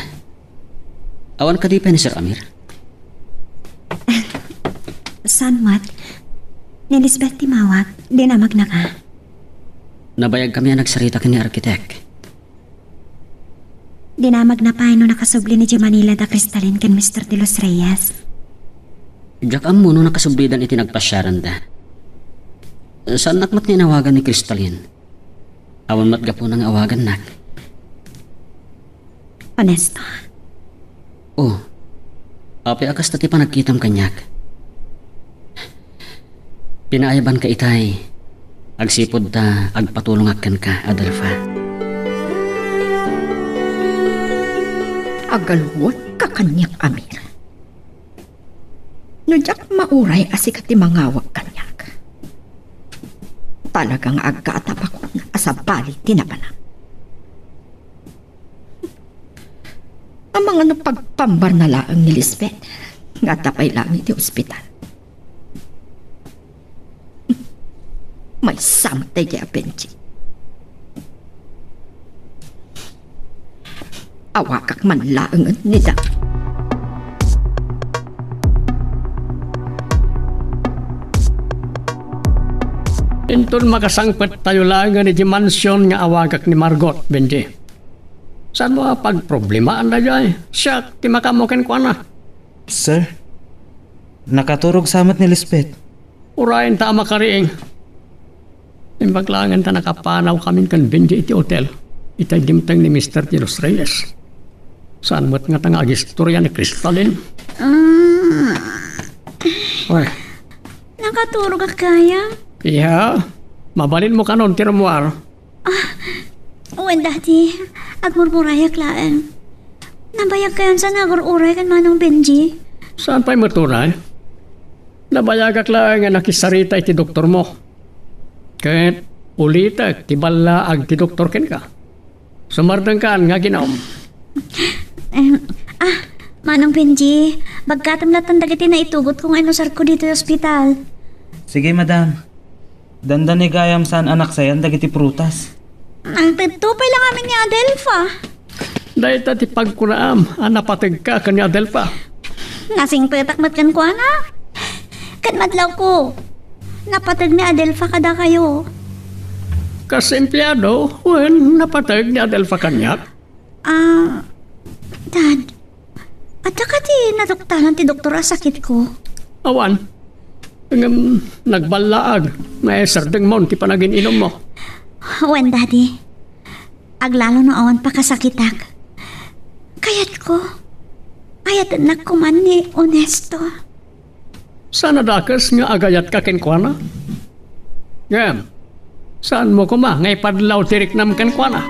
Awan ka di pa ni Sir Amir? Sanmat, ni Lisbeth timawag, dinamag na ka. Nabayag kami ang nagsarita kini arkitek. Dinamag na pa no nakasubli ni Manila da Cristalin ken Mr. De Los Reyes. Diyak am mo no nakasublidan iti nagpasyaran da. Saan nakmat ni nawagan ni Cristalin? Awan matgapo ng awagan nak. Honesto. Oh, api akas tati pa nagkitam kanyak. Pinaayaban ka itay. Agsipod ta, agpatulungakan ka, Adelfa. Agalwot ka kanyak, Amir. No jak mauray asikati mangawag kanyak. Talagang agkaatap ako na asabali tinabanang. Ang mga napagpambar na laang ni Lisbeth, nga tapay lang iti ospital. May samtay kaya, Benji. Awakak man laang ni da. Inton makasangpet tayo lang ni di mansyon nga awagak ni Margot, Benji. Saan mo pagproblemahan na dyan? Siya, ti makamukin ko na. Sir, nakaturog samat ni Lisbeth. Urayin ta makariing. Imbaglangan ta nakapanaw kami kan Benji iti hotel. Itay dimtang ni Mr. De Los Reyes. Saan mo't nga tang agistorya ni Cristalin? Uy. Nakaturog ka kaya? Iya, mabalin mo kanon tiramuar. Uwan dati, agmurmurayak laang. Nabayag kayan sa nagururay kan manong Benji. Saan pa'y matunay? Nabayagak lang nga nakisarita iti doktor mo. Kahit ulitak, tibala ag ti doktor ken ka. Sumardang kaan nga ginaom. Manong Benji, bagkatamlatan dagiti na itugot kung ano sar ko dito sa ospital. Sige, Madam. Dandan ni gayam saan anak sayan dagiti prutas. Ang tutupay lang amin ni Adelfa. Dahil tati pagkunaam, napatag ka kanya Adelfa. Nasing petakmat kan ko na. Kan madlaw ko. Napatag ni Adelfa kada kayo. Kasi empleyado, napatag ni Adelfa kanya. Dad, at saka ti natuktanan ti doktora sakit ko. Awan, nagbalaag, may sardeng mon ti panagin inom mo. Wen, Daddy. Aglalo no awan pa kasakitak. Kayat ko. Ayat anak ko man ni Honesto. Sana dakas nga agayat ka kenkwana? Ngam, saan mo kuma ngay padlaw tirik nam kenkwana?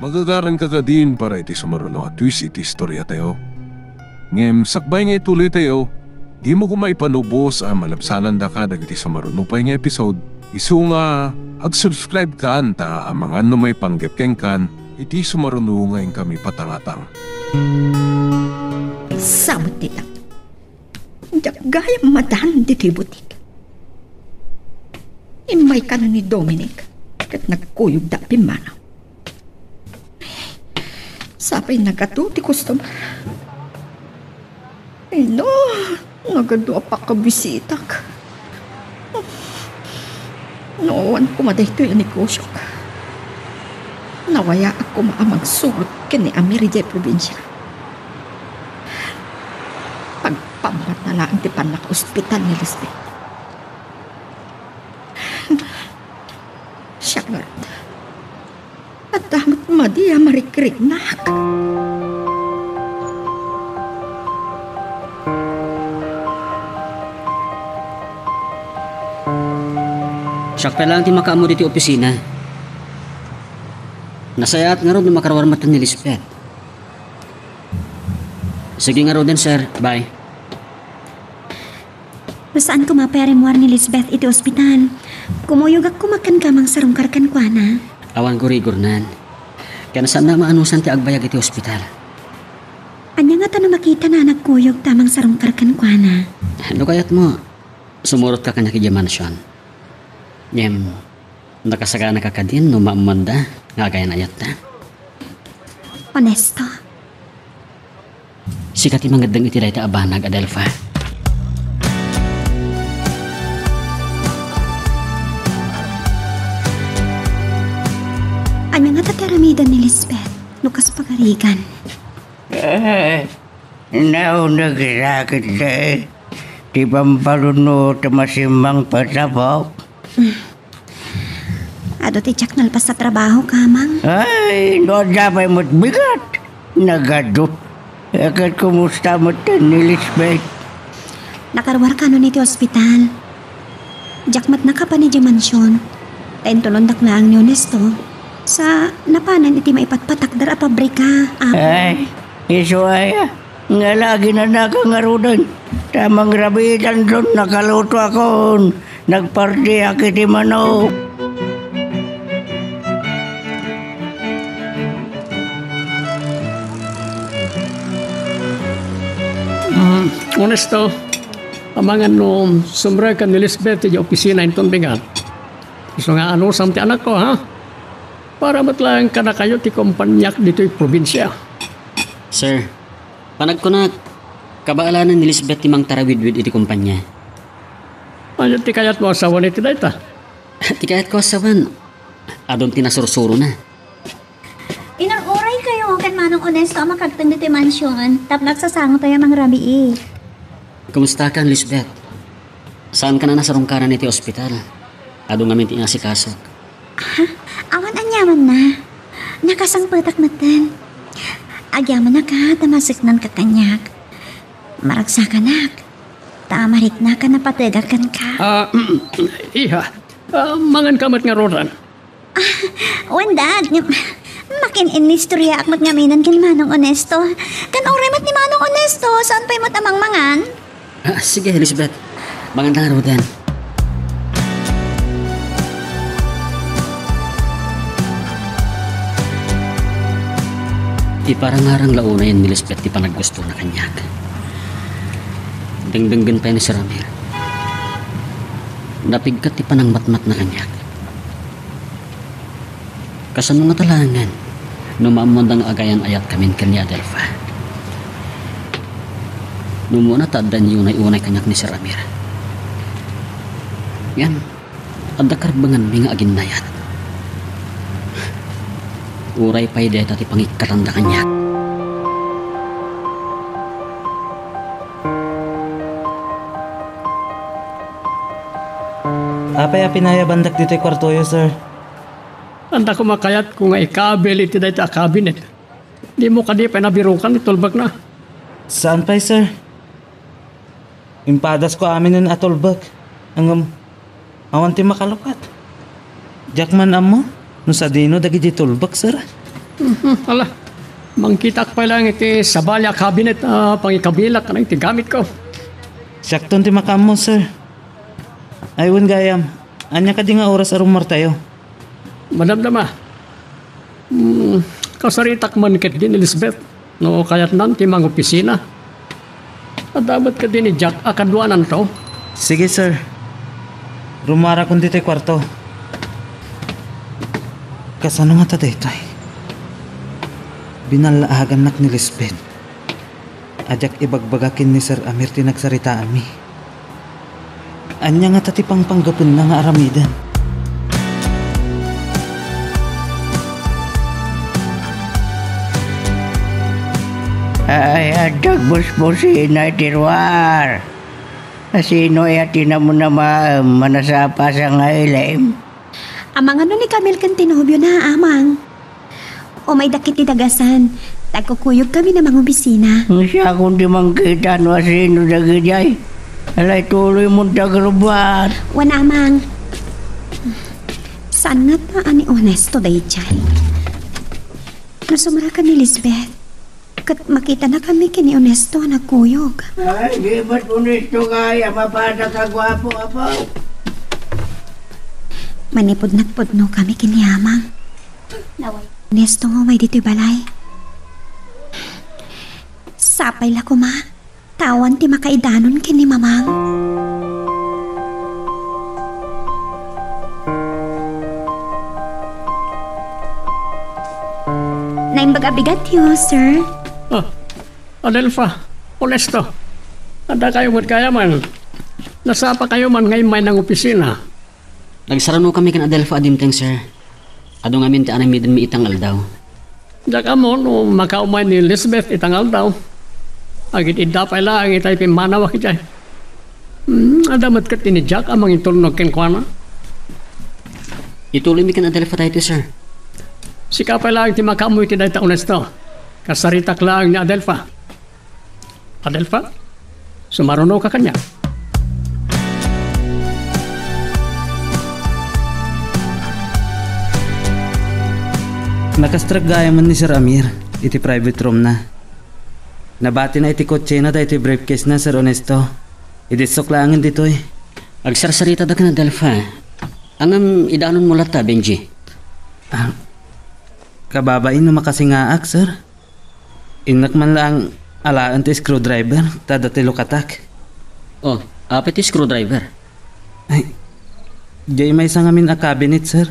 Magagaran ka din para iti sumarulo at twis iti istorya tayo. Ngem, sakbay nga ituloy tayo. Di mo ko maipanubos ang malabsanan da ka dagiti sa marunupay nga episode. Isu nga, ag-subscribe ka anta ang mga may panggepkeng kan, iti sumarunungayin kami patangatang. Sabot nila. Gaya madan dito butik. Imay ka na ni Dominic kat nagkuyog da pimanaw. Sapay nagatuti customer. Ay no, nagadua pa ka bisitak. Noon kumadahito yung negosyo ka. Nawaya ako maamang sugot kini Amirije probinsya. Pagpambat na lang di pa naka-ospital ni Lisbeth. Siya nga. At damat madiya marikirignak. Siyak pa lang ti makaamo diti opisina. Nasayat nga ron na makarawar ni Lisbeth. Sige nga ron din, sir. Bye. Saan ko mapayaremuar ni Lisbeth iti ospital? Kumuyog ako makan kamang sarong karkan kwa na. Awan ko rigor nan. Kaya nasaan na maanusan ti agbayag iti ospital. Anya nga na makita na nagkuyog tamang sarong karkan kwa na. Ano kayat mo? Sumurot ka kanya kaya mansion. Nyem, nakasaka na kakadin no maamanda nga kaya na yata. Honesto. Sikat yung mga dang itilay ta abanag, Adelfa. Anya nga tataramidan ni Lisbeth, nukas pagarigan. Nagsakit na di pampaluno tamasimang pasabok. Ado ti Jack nalpas sa trabaho kamang. Ay, no dapat mo't bigat. Nagado. Agad kumusta mo ni Lisbeth? Nakarwar ka nun iti ospital. Jack mat nakapa ni di mansyon. Tayin tulundak lang ni Honesto. Sa napanan iti maipatpatakdar a pabrika. Ay, iso ay. Nga lagi na nakangarudan. Tamang rabitan doon nakaluto ako. Nagparty akiti manok. Honesto, amangan no sumra ka ni Lisbeth di opisina intong bingat. So nga ano samti anak ko ha? Para matlang ka na kayo ti kompanyak dito yung probinsya. Sir, panag ko na kabaalanan ni Lisbeth timang tarawid-wid iti kumpanya. Ano ti kayat mo asawa ni Tidayta? Ti kayat ko asawan. Adon tinasursuro na. Inang oray kayo kan manong Honesto ang makagtang dito mansyon. Tapnak sa sango tayo mga rabi eh. Kumusta ka, Lisbeth? Saan ka na nasarong kanan iti ospital? Adong ngamin ti inasikaso. Awan anyaman na. Nakasangpatak matan. Agyaman na ka, tamasiknan ka kanyak. Maragsakan tamarik na ka napatigakan ka. Iha, mangan kamat nga roran. Wandad, makin inistorya akmat nga minan kin Manong Honesto. Kan oray mat ni Manong Honesto, saan pa'y matamang mangan? Sige, Elizabeth. Magandang araw din. Di parang harang launa yan ni Lisbeth di pa naggusto na kanyak. Dengdenggan pa ni Sir Amir. Napigkat di pa ng matmat na kanyak. Kasan mga talangan, numamandang agayan ayat kamin kanya Adelfa. Numuna taadan yung unay kanyak ni Sir Amir. Yan, ada karbangan mi nga agin nayat. Uray pa'y deta ti pangikatan da kanyak. Apay pinayabandak dito'y kwartoyo, sir. Anda ko makayat kung nga ikabel iti dahil kabinet. Di mo kadi pa nabirukan, itulbag na. Saan pa'y, sir? Impadas ko amin nun atulbag. Ang awan ti makalukat. Jakman amo, no sa dino dagi di tulbag, sir. Hala, mangkitak pa lang iti sabalya kabinet pangikabilak ka na iti gamit ko. Sakton ti makamo, sir. Ayun gayam. Anya ka di nga oras arumar tayo. Madamdama. Kasaritak man ket din Elizabeth. No kayat nan ti mga opisina. At dapat ka din ni Jack akadwanan to. Sige, sir. Rumara kundi tayo kwarto. Kasano nga ta daytoy? Binalaagan nak ni Lisbeth. Ajak ibagbagakin ni Sir Amir ti nagsaritaan mi. Anya nga tatipang panggapon na nga aramidan. Ay, adag busbusin na itiruar. Sino yatina mo na manasapa sa ngailim? Amang ano ni Camille kan tinobyo na, amang. O may dakit ti dagasan. Tagkukuyog kami na mga opisina. Siya kung di mangkita no sino dagijay. Alay tuloy mo dagrubat. Wan, amang. Saan nga ta ani honesto day chay? Nasumara ka ni Lisbeth. Kat makita na kami kini honesto nagkuyog. Ay, di ba't unesto kaya? Mapata ka gwapo, apaw. Manipod-napod no kami kini amang. Honesto nga may dito'y balay. Sapay la ko ma. Tawan ti makaidanon kini mamang. Naimbag-abigat yo, sir. Adelfa, honesto. Ada kayo kaya man. Nasapa kayo man ngayon may ng opisina. Nagsarano kami kan Adelfa adimteng, sir. Ado ngamin ti anamidan mi itangal daw. Diyak mo, no makaumay ni Elizabeth itangal daw. Agit idapay lang itay pimanawa kitay. Adamat ka ni Jack amang itulnog kenkwana. Ituloy mi kan Adelfa tayo, sir. Sikapay lang ti makamoy ti dayta honesto. Kasaritak lang ni Adelfa. Adelfa, sumaruno ka kanya. Nakastragaya man ni Sir Amir. Iti private room na. Nabati na iti kotse na da iti briefcase na, Sir Honesto. Idisok langin dito eh. Agsarsarita da ka na, Adelfa. Anam idaanon mo lata, Benji? Kababain na makasingaak, sir. Inak man lang alaan ti screwdriver, tada ti lukatak. Oh, apet ti screwdriver. Ay, jay may sa ngamin a cabinet, sir.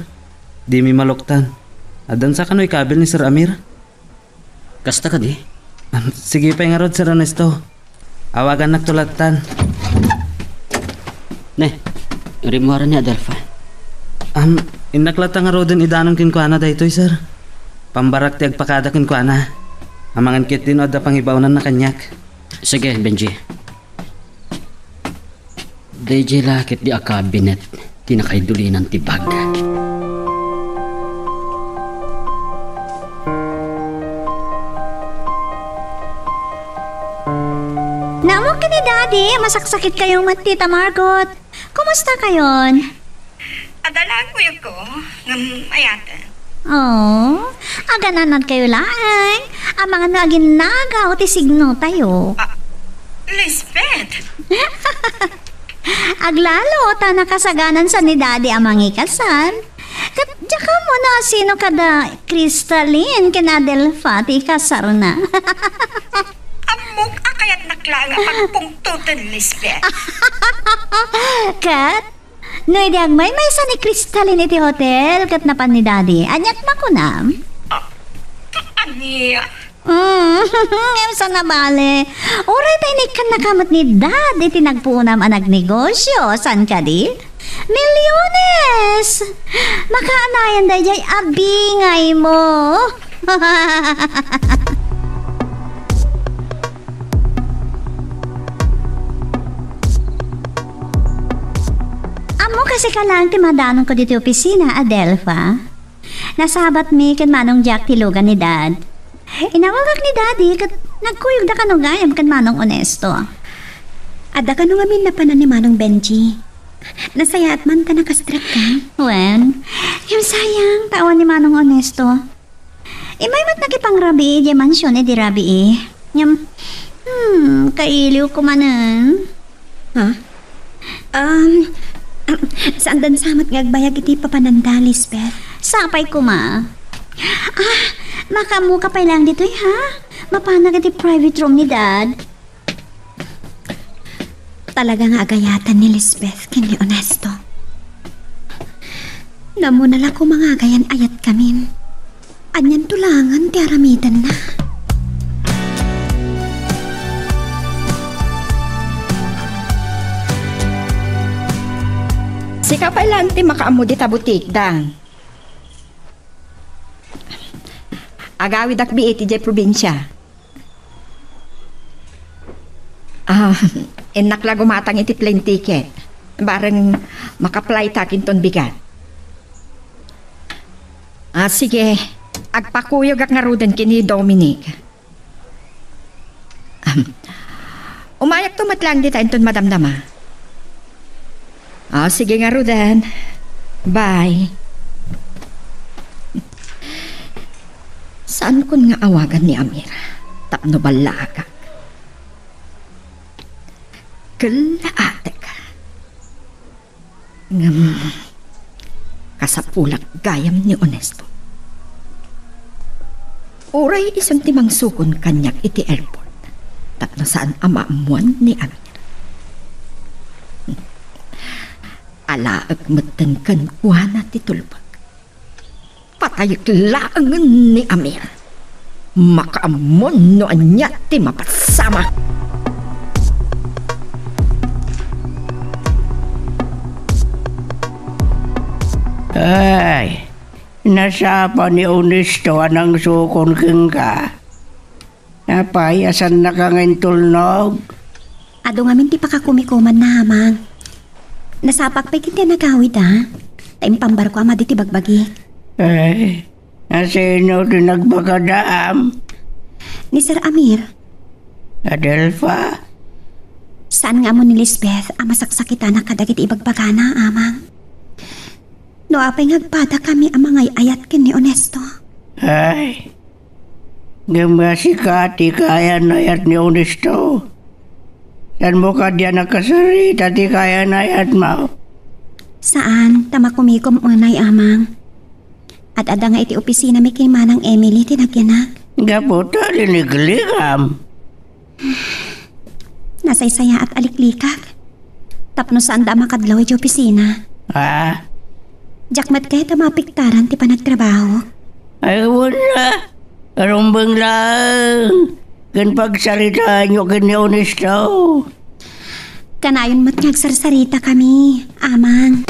Di mi maluktan. Adan sa kano'y cabinet ni Sir Amir. Kasta ka di? Sige pa nga rod, Sir Ernesto. Awagan nagtulatan. Ne, rimuharan ni Adelfa. Inaklata nga rodin idanong kinkwana daytoy, sir. Pambarak ti agpakada kinkwana. Amangan kit din o da pangibawnan na kanyak. Sige, Benji. DJ lakit di a cabinet. Tinakaiduli ng tibag. Namo ka ni Daddy, masaksakit kayong matita Margot. Kumusta kayon? Adalaan ko yung ko, ayatan. Oh, agananan kayo lang. Ang mga naginagaw ti signo tayo. Lisbeth! Aglalo, ta nakasaganan sa ni Daddy ang mangikasan. Kat tsaka mo na sino kada Crystalline kinadelfa ti kasar na. Amok akayat naklang pagpungtutan, Lisbeth. Kat, no idiyag may sa ni Crystalline iti hotel kat napan ni Daddy. Anyat makunam. Aniya? Saan na bale? Oray tayo ni kan nakamat ni Dad iti nagpunam ang nagnegosyo. San ka di? Milyones! Makaanayan dahi jay abingay mo. Amo kasi ka lang timadanon ko dito opisina, Adelfa. Nasabat mi kan manong Jack tilugan ni Dad. Inawagak ni Daddy kat nagkuyog da kanong gayam kan manong honesto. Ada ka nung amin na panan ni Manong Benji. Nasaya at man ka nakastrap ka. Wen, yung sayang tawan ni manong honesto. Imay mat nakipangrabi di mansyon di rabi Yung, kailiw ko manan. Ha? Saan dan samat ngagbayag iti papananda, Lisbeth? Sapay ko ma. Makamu ka pa lang dito ha? Mapanag iti private room ni Dad. Talagang agayatan ni Lisbeth kini Honesto. Namo nala ko mga agayan ayat kamin. Anyan tulangan ti aramidan na. Sika pa lang ti makaamu di tabutik dang. Agawid akbi iti jay probinsya. Enak la gumatang iti plane ticket. Bareng makaplay takin ton bigat. Sige. Agpakuyog ak ngarudan kini Dominic. Umayak tumatlang di tayo ton madamdama. Sige nga, Rudan. Bye. Saan kun nga awagan ni Amir? Tapno balakak. Kalaatek. Ngam. Kasapulak gayam ni Honesto. Uray isang timang sukon kanyak iti airport. Tapno saan amaamuan ni Amir. Alaag matengkan kuana ti tulbag. Patayag laangan ni Amir. Makaamon no anya ti mapasama. Ay, nasapa ni Honesto anang sukon keng ka. Napayasan na kang tulnog. Ado ngamin ti pakakumikuman na hamang. Nasapak pa kita nagawid ha. Taim pambar ko ama di ti bagbagi. Ay, nasino din nagbakadaam? Ni Sir Amir. Adelfa? Saan nga mo ni Lisbeth ang masaksakita na kadagit ibagbagana, amang? No apay ngagpada kami ang mga ayat kin ni Honesto. Ay, gamasikati kaya na ayat ni Honesto. Yan mo ka diyan nakasarita ti kaya na ayat mo. Saan? Tama kumikom unay, amang. At ada nga iti opisina may kay manang Emily tinagyanak. Gaputa linigligam. Nasaysaya at aliklikak. Tapno saan da makadlaw iti opisina. Jakmat kaya tamapiktaran ti panagtrabaho. Ay wala. Karumbang lang. Kan pagsarita nyo kan ni Honesto. Kanayon mat ngagsarsarita kami, amang.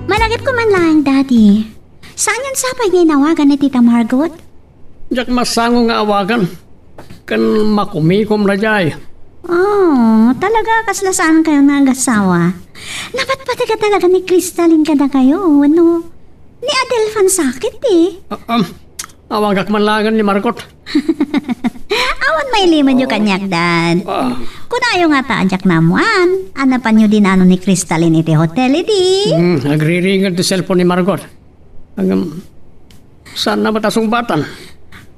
Malagip ko man lang, Daddy. Saan yan sapay ginawagan ni Tita Margot? Jak masango nga awagan. Kan makumikom na jay. Oh, talaga kaslasaan kayo nag-asawa. Dapat pati ka talaga ni Crystalline ka na kayo, ano? Ni Adelfan sakit eh. Awagak man langan ni Margot. Awan may liman yung kanyak, Dad. Kung ayaw nga taajak namuan, anapan nyo din ano ni Crystalline iti hotel, iti. Nagriringan ti cellphone ni Margot. Saan na matasong batan?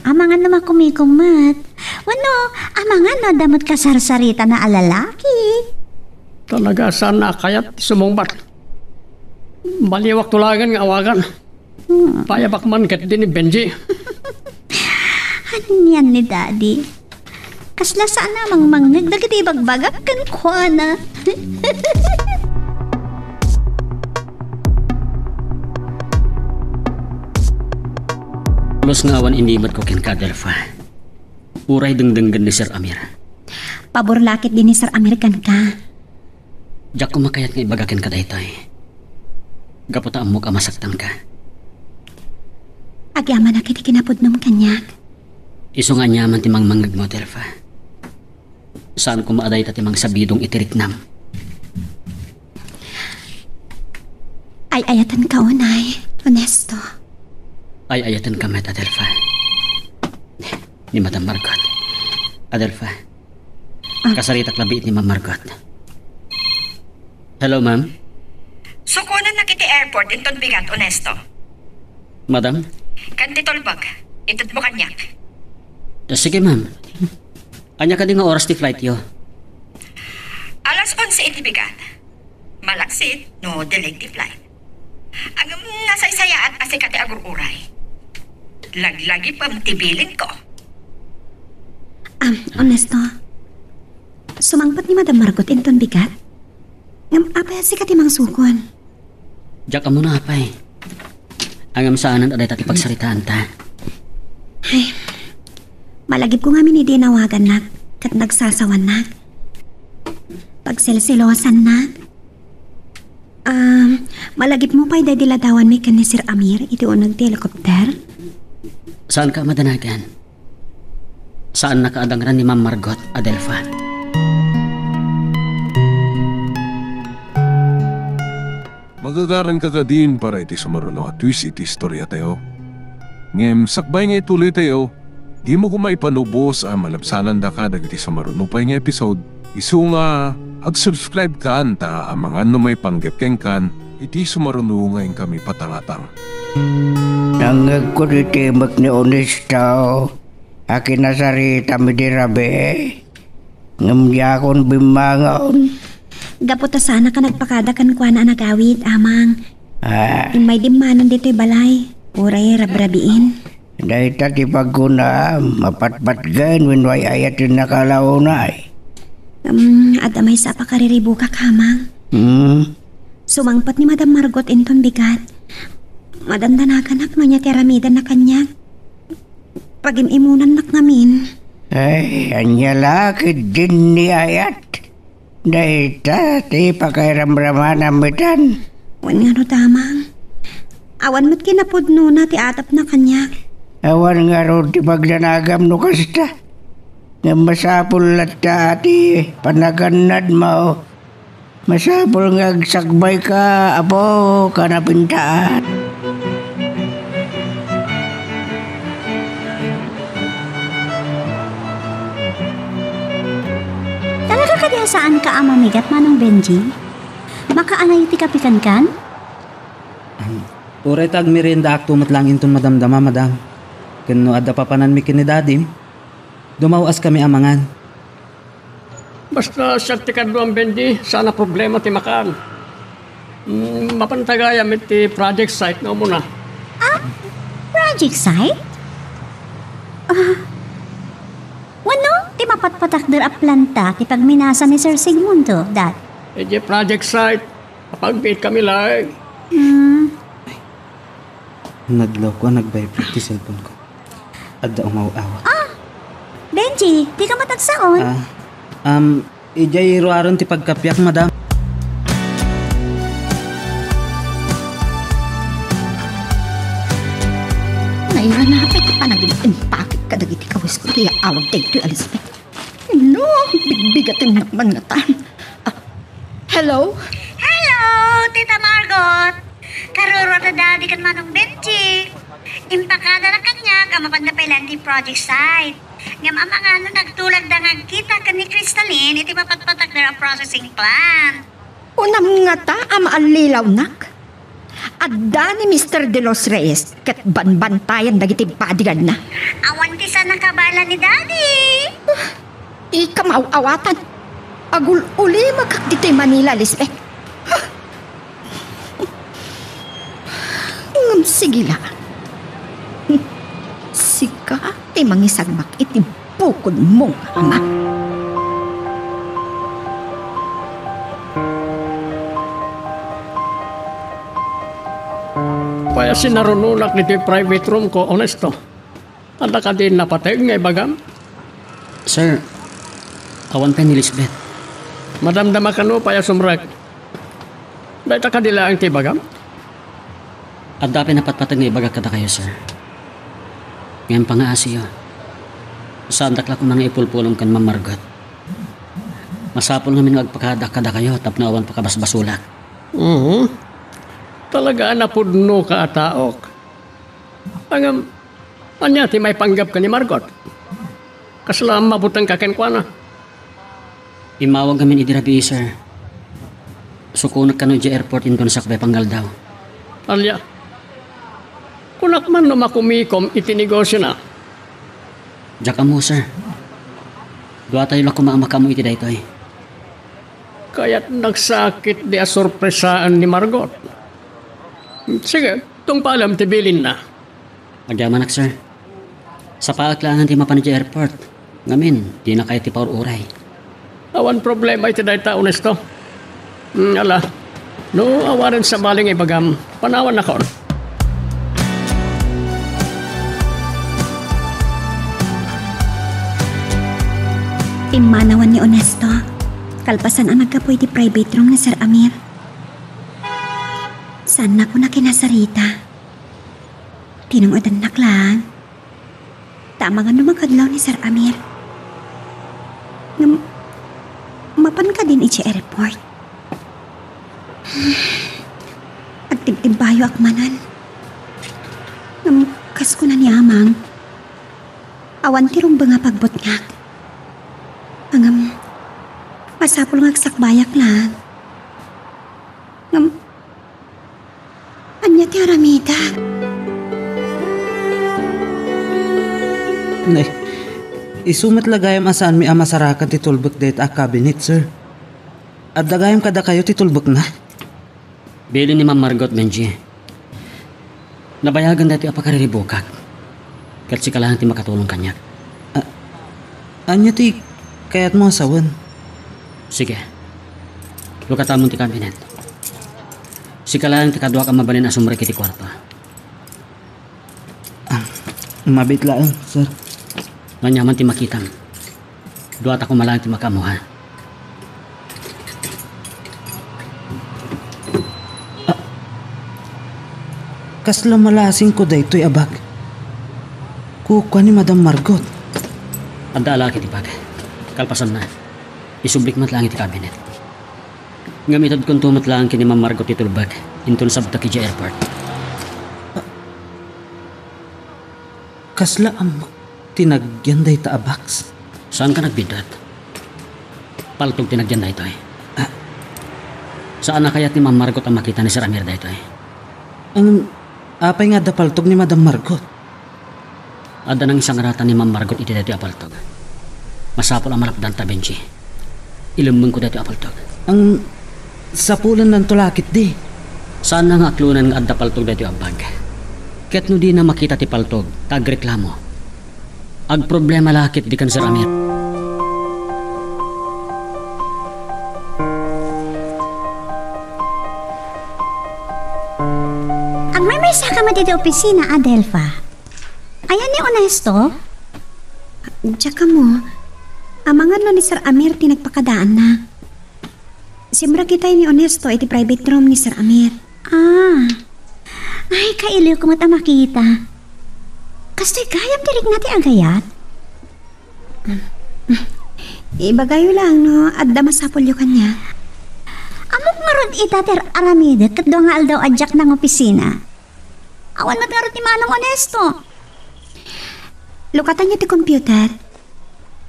Amangan naman kumikumat. Wano, amangan no damot kasarsarita na alalaki. Talaga saan na kayat sumungbat. Baliwak tulagan nga awagan. Payabak man kat din ni Benji. Ano yan ni Daddy? Kasla saan namang nagdagiti bagbagak kan kuana. Los nga awan inimat ko ken Kadelfa. Uray dengdenggan ni Sir Amir. Paborlakit din ni Sir Amir kan ka. Jak kumakayat nga ibagakin ka daytoy. Gaputa mo ka masaktan ka. Agyaman na kiti kinapudnom kanyak. Iso nga nyaman timang manggag mo, Delfa. Saan ko maaday ta timang sabidong itiriknam? Ay ayatan ka unay, Honesto. Ay ayatan ka met, Adelfa. Ni Madam Margot. Adelfa. Kasaritak labiit ni Ma'am Margot. Hello, ma'am. Sukunan na kiti airport inton bigat, Honesto. Madam? Kanti tolbag, itod mo kanyak. Sige, ma'am. Anya ka din nga oras ti flight yo. Alas 11 itibigan. Malaksit, no delay ti flight. Ang nasaysaya at asikati agururay. Laglagi pam tibilin ko. Honesto. Sumangpat ni Madam Margot inton bigat. Ngam apa si katimang sukon? Diyak ka muna, apay. Ang amsaanan aday tati pagsaritaan ta. Ay, malagip ko nga minidinawagan na kat nagsasawan na. Pagselselosan na. Malagip mo pa'y diladawan may kan ni Sir Amir iti unang helicopter? Saan ka madanagan? Saan nakaadangran ni Ma'am Margot, Adelfa? Magagaran ka ka din para iti sumaruno at twist iti istorya tayo. Ngem, sakbay nga ituloy tayo, di mo kumaipanubos ang malabsanan da ka dagiti sumaruno pa nga episode. Isu nga, ag-subscribe ka anta ang mga may panggap kan, iti sumaruno ngayon kami patangatang. Nangag ko di timak ni Onesto. Akin na sarita mi di rabi. Ngamya kon bimangaon. Gaputa sana ka nagpakadakan kwa na nagawid, amang. May dimanon dito'y balay. Uray rabrabiin. Dahil tati pagkuna, mapatpat gan winway ayatin nakalaunay. At amay sa pakariribu ka kamang. Sumangpat ni Madam Margot inton bigat. Madandanakan nak niya teramidan na kanya. Pagimimunan nak namin. Ay, anya lakid din ni ayat. Dahil tati pakairamraman ang bitan. Wan nga no tamang. Awan mo't kinapudno na ti atap na kanya. Awan nga ro ti pagdanagam no kasta. Nga masapul at tati panaganad mo. Masapul nga agsagbay ka, apo, kanapintaan. Talaga ka diya saan ka amamigat manong Benji? Makaanay ti kapikan kan? Uray tag merienda akto matlang inton madamdama, madam. Kano adda papanan mi kinidadim. Dumawas kami amangan. Basta siya ti kadwang Benji, sana problema ti makaan. Mapantagayam iti project site na muna. Project site? Wano, ti mapatpatakder a planta ti pagminasa ni Sir Sigmundo, dat? Iti project site, kapag-meet kami lang. Naglaw ko, nag-vibrate ti cellphone ko. Adda umaw-awa. Benji, di ka matagsaon? Ijay iruaron ti pagkapyak, madam. Nairanapit pa naging impakit ka dagiti kawis ko kaya awag dito, Elizabeth. No, bigbigatin naman nga tan. Hello? Hello, Tita Margot. Karuro na daddy kan manong Benji. Impakada na kanya kamapandapailan di project site. Ngam amang nagtulag da nga kita kan ni Crystalline iti mapatpatak na processing plant. Unam nga ta, amaalilaw nak. Adda ni Mr. De Los Reyes kat banbantayan dagiti bodyguard na. Awan ti sa nakabala ni daddy. Ika mauawatan. Agul uli magkak dito'y Manila, Lisbeth. Sige lang. Sika, ti mangisagmak iti bukod mong ama. Kaya sinarununak nito yung private room ko, honesto. Anda ka din napatay ngay bagam? Sir, awan pa ni Lisbeth. Madamdama ka no, paya sumrek. Baita ka dila ang tibagam? At dapat napatpatag nga ibaga kada kayo, sir. Ngayon pa nga asiyo. Saan dakla ko mga ipulpulong kan Ma'am Margot. Masapol namin magpakadak kada kayo tap na awan pakabasbasulak. Talaga napudno ka ataok. Ang anya ti may panggap ka ni Margot. Kasalam mabutang kakenkwana. Imawag kami ni Dirabi, sir. Sukunag ka no di airport in Consakbay Panggal daw. Alya, Kunak man no makumikom itinegosyo na. Diyak mo, sir. Dua tayo lang kumamaka mo iti daytoy. Kaya't nagsakit di asorpresaan ni Margot. Sige, itong paalam tibilin na. Agyaman nak, sir. Sa paaklangan ti mapanit sa airport. Ngamin, di na kayo ti paururay. Awan problema iti dayta honesto. Ala, no awaran sa maling ibagam, panawan na kon. Imanawan ni Honesto. Kalpasan ang nagkapoy di private room ni Sir Amir. Saan na ko na kinasarita? Tinungodan na lang. Tama nga numakadlaw ni Sir Amir. Mapan ka din iti airport. Agtibtibayo akmanan. Kas ko na ni Amang. Awan tirong ba nga pagbot nga. Masapol nga agsakbayak lang. Anya ti aramida. Nay, isumat lagayam asaan mi amasarakan ti tulbek dayt a cabinet, sir. At dagayam kada kayo ti tulbek na. Bili ni Ma'am Margot Benji. Nabayagan dati apakariribukak. Kat si kalahan ti makatulong kanyak. Anya ti kayat mo asawan. Sige. Lukatamon ti kabinet. Si kalahan ti kadwa ka mabalin asumre kiti kwarto. Mabit lang, sir. Manyaman ti makitam. Duat ako malang ti makamuha. Kasla malasing ko daytoy abag. Kukwa ni Madam Margot. Anda alaki ti pag. Kalpasan na. Isublik mat lang iti kabinet. Ngamitad kong tumat lang kini Ma'am Margot itulbag. Intun sabta ki ja airport. Kasla am tinagyan day ta abaks. Saan ka nagbidat? Paltog tinagyan na ito eh. Saan na kaya't ni Ma'am Margot ang makita ni Sir Amir da ito eh? Ang apay nga da paltog ni Madam Margot. Ada nang isang rata ni Ma'am Margot iti dati apaltog. Masapol ang malapdan ta Benji. Ilumeng ko dati apaltog. Ang sapulan ng tulakit di. Saan na nga aklunan nga adda paltog dati abag? Ket no di na makita ti paltog, tagreklamo. Ag problema lakit di kan Sir Amir. Ang may saka mo dito opisina, Adelfa. Ayan ni Honesto. Tsaka mo, amangan no ni Sir Amir tinagpakadaan na. Simra kita ni Honesto iti private room ni Sir Amir. Ay, kailiw ko mata makita. Kasto'y gayam dirig nati agayat. Ibagayo lang no, at damasapol yung kanya. Amok nga ron itater aramide kat doon nga aldaw adjak ng opisina. Awan mat nga ron ni Manong Honesto. Lukatan niya ti computer.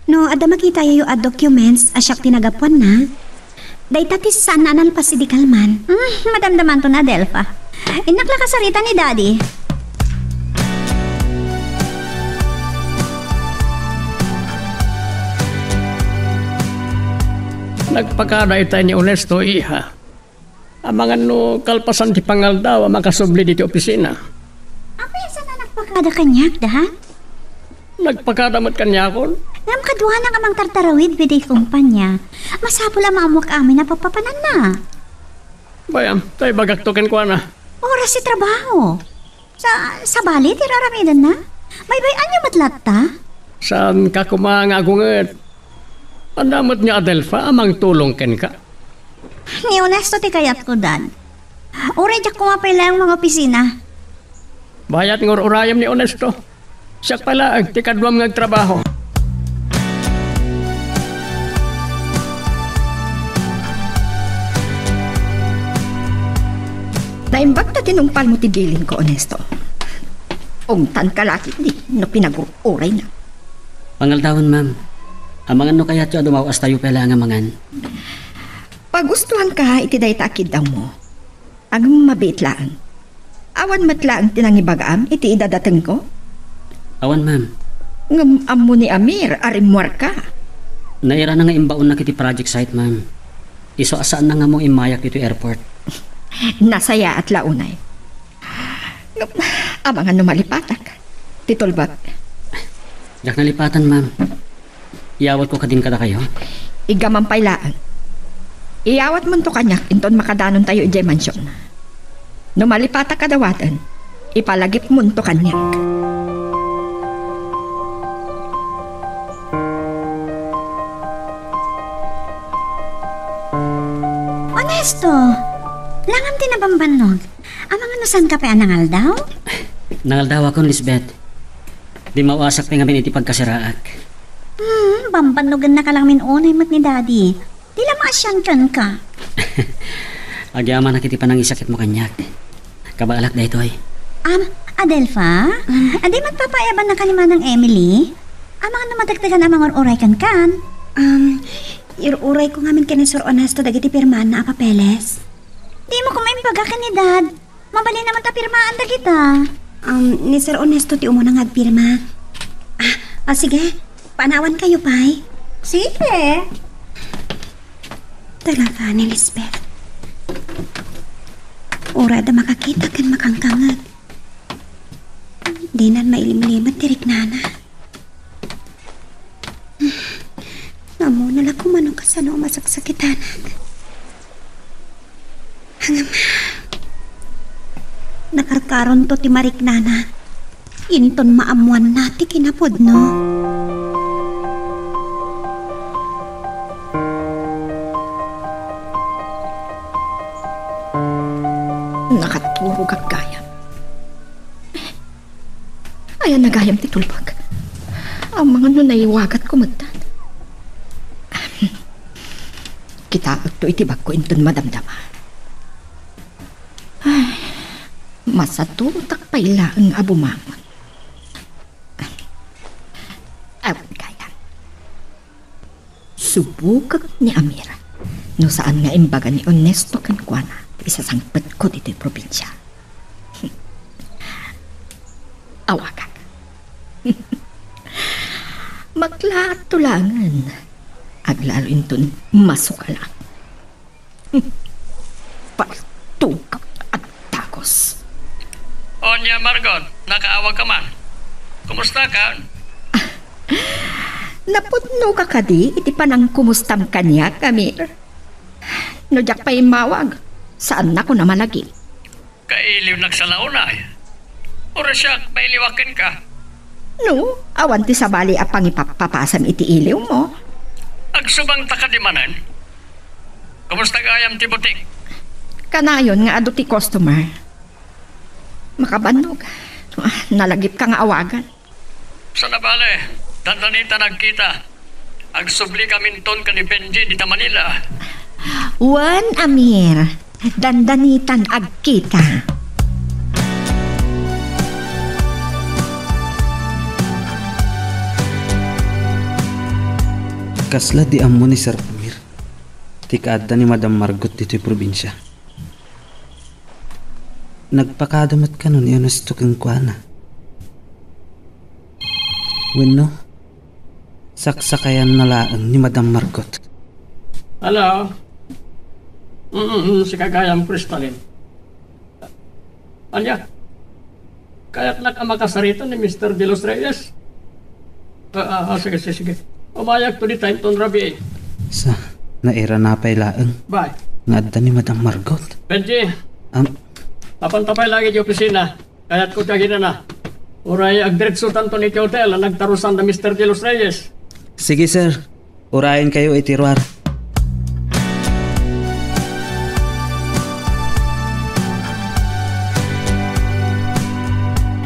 No, ada makita yung documents asyak tinagapuan na. Day tatis saan na nalpasidikal man. Madamdaman to na, Delfa. Inakla ka sarita ni Daddy. Nagpakada itay ni Honesto iha. Amangan no kalpasan ti pangal daw ang makasubli dito opisina. Apa yung sana nagpakada kanyak, da? Nagpakada mat kanya kon. Ngam kaduha ng amang tartarawid biday kumpanya. Masapol ang maamok amin na papapanan na. Bayam, tayo bagaktoken ko na. Oras si trabaho. Sa balit, iraramidan na. May-bayan niyo matlatta? Saan ka kumangagunget? Andamot niya Adelfa, amang tulong ken ka. Ni Honesto ti kayat ko, Dad. Oray jak kumapay lang mga opisina. Bayat ng urayam ni Honesto. Siya pala ang tikadwam ng trabaho. Naimbag na tinumpal mo ti bilin ko, Honesto. Ungtan ka laki di, no pinag-uray na. Pangaltawan, ma'am. Amangan no kaya tiyo dumawas tayo pala nga mangan. Pagustuhan ka, iti day takid daw mo. Ang mabit lang. Awan matlaang tinangibagaam iti idadateng ko. Awan, ma'am. Ngam amo ni Amir, arimwar ka. Naira na nga imbaon na kiti project site, ma'am. Iso asaan na nga mo imayak dito airport. Nasaya at launay. Abangan no malipatak. Titulbak. Jak nalipatan, ma'am. Iawat ko kadin kada kayo. Igaman pailaan. Iawat mo to kanyak, inton makadanon tayo ijay mansyon. No malipata kadawatan, ipalagip mo to kanyak. Honesto, langam din na bambanog. Amang ano saan ka pa nangal daw? Nangal daw akong Lisbeth. Di mawasak pa nga iti pagkasiraak. Bambanogan na ka lang minunay mat ni Daddy. Di lang maasyan ka. Agyaman na kiti pa nang isakit mo kanyak. Kabaalak da ito'y. Adelfa? Adi magpapayaban na kanima ng Emily? Amang ano matagtagan amang oray kan? Iruray ko ngamin kini Sir Honesto dagiti pirmaan na papeles. Di mo kumaimbaga ka ni Dad. Mabali naman ta pirmaan dagita. Ni Sir Honesto ti umuna nga agpirma. Sige. Panawan kayo, Pai. Sige. Talaga ni Lisbeth. Ura da makakita kan makangkangag. Di nan mailim-limat tirik nana. Amo nala kumano kasano masaksakitan. Hangam. Nakarkaron to ti marik nana. Inton maamuan nati kinapod, no? Nakaturo gagayam. Ayan nagayam ti tulbag. Ang mga nun naiwagat kumagdan. Kita agto itibag ko inton madamdama. Ay, masatutak paila ang abumangon. Awan kaya. Subukak ni Amira. No saan nga imbaga ni Honesto Cancwana. Isasangpet ko dito'y probinsya. Awagak. Maglatulagan. Aglalo inton masukalang. Paltukak at takos. Onya Margot, nakaawag ka man. Kumusta ka? Napudno ka kadi, iti panang kumustam kanya, Amir. No jak pa imawag. Saan na ko na malagi? Kailiw nagsalaunay. Orasyak, may liwakin ka. No, awan ti sabali apang ipapapasam iti iliw mo. Agsubang takadimanan. Kumusta gayam ti butik? Kanayon nga ado ti customer. Makabanog. Nalagip ka nga awagan. Sa nabale, dandanita nagkita. Agsubli kaminton ka ni Benji dita Manila. Wan, Amir. Dandanitan agkita. Kasla di amo ni Sir Amir. Tikada ni Madam Margot dito'y probinsya. Nagpakadamat ka nun yun as Cancwana. Wano, saksakayan na laang ni Madam Margot. Hello? Si Kagayam Crystalline. Anya? Kaya't nakamakasarito ni Mr. De Los Reyes? Sige. Umayag to di time ton Rabi. Sa naira na pa'y laang. Bye. Nga ni Madam Margot. Benji, tapantapay lagi di opisina. Kaya't ko kagina na. Uray agdiretso tanto ni hotel ang nagtarusan na Mr. De Los Reyes. Sige sir, urayan kayo itiruar.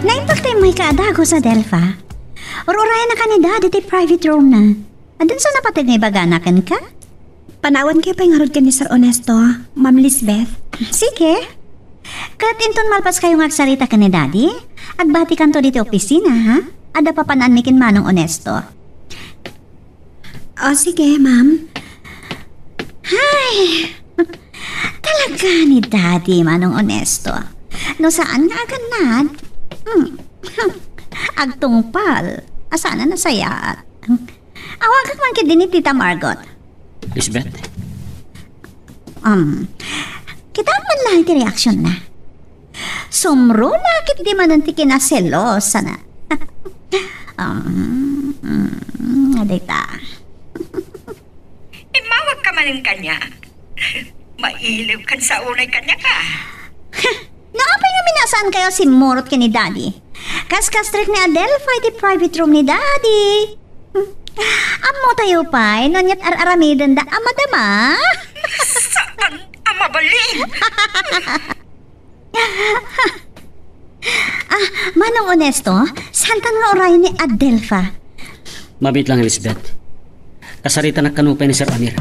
Naimpaktay mo kaadago sa Delpha. Urayan na kanida diti private room na. Adun sa napatid nga ibaganakan ka? Panawan kayo pa yung harod ka ni Sir Honesto, Ma'am Lisbeth. Sige. Kat inton malpas kayo agsarita ka ni Daddy, agbati kanto dito opisina, ha? Ada pa pananmikin manong Honesto. O sige, ma'am. Hay! Talaga ni Daddy, manong Honesto. No saan nga ganad? Agtungpal. Asana na sayat. Awag man kid din ni Tita Margot. Lisbeth, Kita man lang iti reaction na. Sumro na kit di man nanti kinaselosa na. Adita. Imawag ka man kanya. Mailiw kan sa unay kanya ka. Naapay nga minasaan kayo si Murot ka ni Daddy. Kas-kastrik ni Adelpha iti private room ni Daddy. Amo tayo pa'y nonyat ar-aramidan da amadama. Saan ang mabalin? Manong honesto, santan nga oray ni Adelpha. mabit lang Elizabeth. Kasarita na kanupay ni Sir Amir.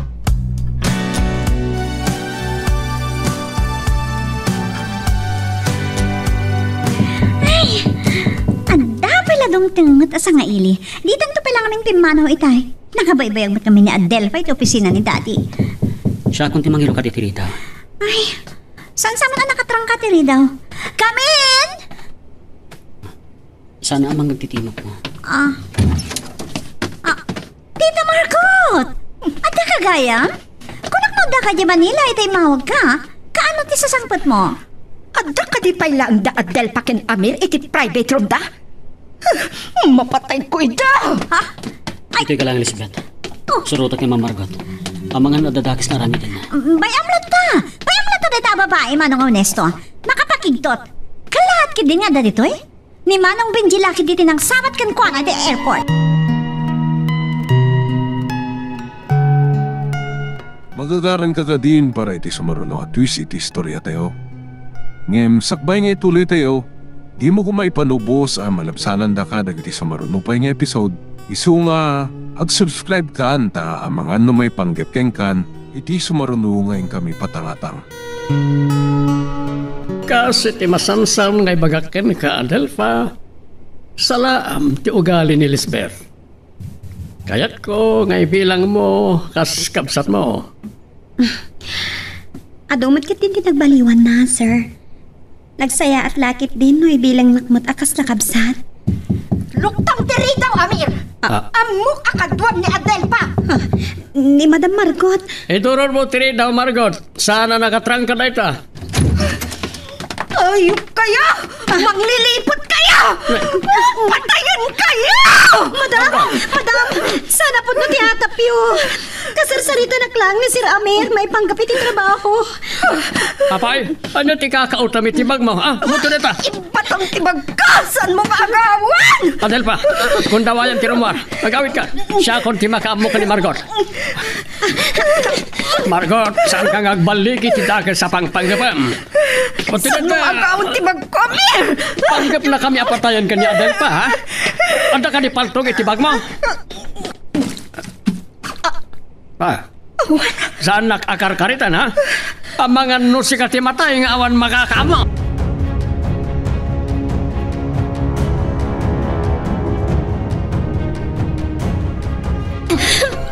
Dong tingut asa nga ili. Di tanto pa lang aming pimanaw itay. Nakabaybayag mo kami ni Adelpha iti opisina ni Daddy. Siya kung timangiro ka titirita. Ay, saan sa mga nakatrangka tiri daw? Come in! Sana amang nagtitimok mo. Tita Margot! At ka gayam? Kung nakmagda ka di Manila, itay mawag ka. Kaano ti sasangpot mo? Adda ka di pala ang da Adelpha ken Amir iti private room da? Mapatay ko ida! Ha? Ito'y ka lang Elizabeth. Surutot ni Ma'am Margot. Ang mga nadadakis na rami din na. Bayamlat ta! Bayamlat ta dito babae, Manong Honesto. Makapakigtot. Kalahat ka din nga da dito eh. Ni Manong Benjilaki dito ng sabat kan kwa nga di airport. Magagaran ka ka din para iti sumaruno at twist iti istorya tayo. Ngem, sakbay nga ituloy tayo. Di mo kung maipanubos ang malabsanan da ka dagiti sumaruno pa nga episode. Isu nga, ag-subscribe ka anta ang mga may panggepkeng kan, iti sumaruno ngayon kami patangatang. Kasi ti masamsam ngay bagaken ka Adelpha. Salaam ti ugali ni Lisbeth. Kayat ko ngay bilang mo kas kabsat mo. Adumot kit din nagbaliwan na, sir. Nagsaya at lakit din no bilang nakmut akas nakabsat. Luktang tiri daw, Amir! Amok akadwam ni Adelpha! Ni Madam Margot. Ituror mo tiri daw Margot. Sana nakatrangka na ita. Ayok kaya! Manglilipot kaya! Patayan kaya! Madam! Sana po no tiatapyo. Kasarsarita na klang ni Sir Amir. May panggapit yung trabaho. Apay, ano ti kakautam itibag mo, ha? Muto na ta. Ibatang tibagkasan mo kaagawan! Adelpha, kung dawayan ti Romar, magawit ka. Siya kung ti makaamok ka ni Margot. Margot, saan ka ngagbalik itidakil sa pangpanggapam? Saan mo agawan tibagkomir? Panggap na kami apatayan ka ni Adelpha, ha? Anda ka ni paltog itibag mo? Saan nakakar-karitan, ha? Ang mga nusika ti matay nga awan makakaamo.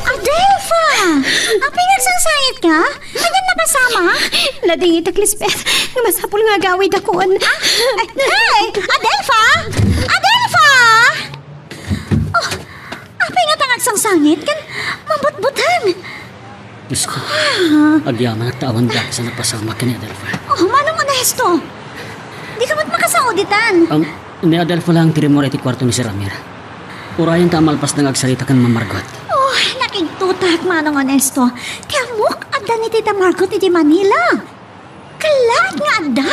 Adelpha! Apay nagsangsangit ka? Ganyan na kasama? Lading itak Lisbeth. Masapul nga gawid akon. Hey! Adelpha! Adelpha! Oh, apay nga tangagsangsangit kan mabutbutan. Diyos ko, agyaman at tawan da sa napasama ka ni Adelpha. Oh, Manong Honesto. Di ka ba't makasauditan? Ni Adelpha lang tirimor iti kwarto ni Sir Amir. Urayan ta malpas nang agsalita kan Ma'am Margot. Oh, nakigtutak, Manong Honesto. Tiamok, adda ni Tita Margot iti Manila. Kalat nga adda.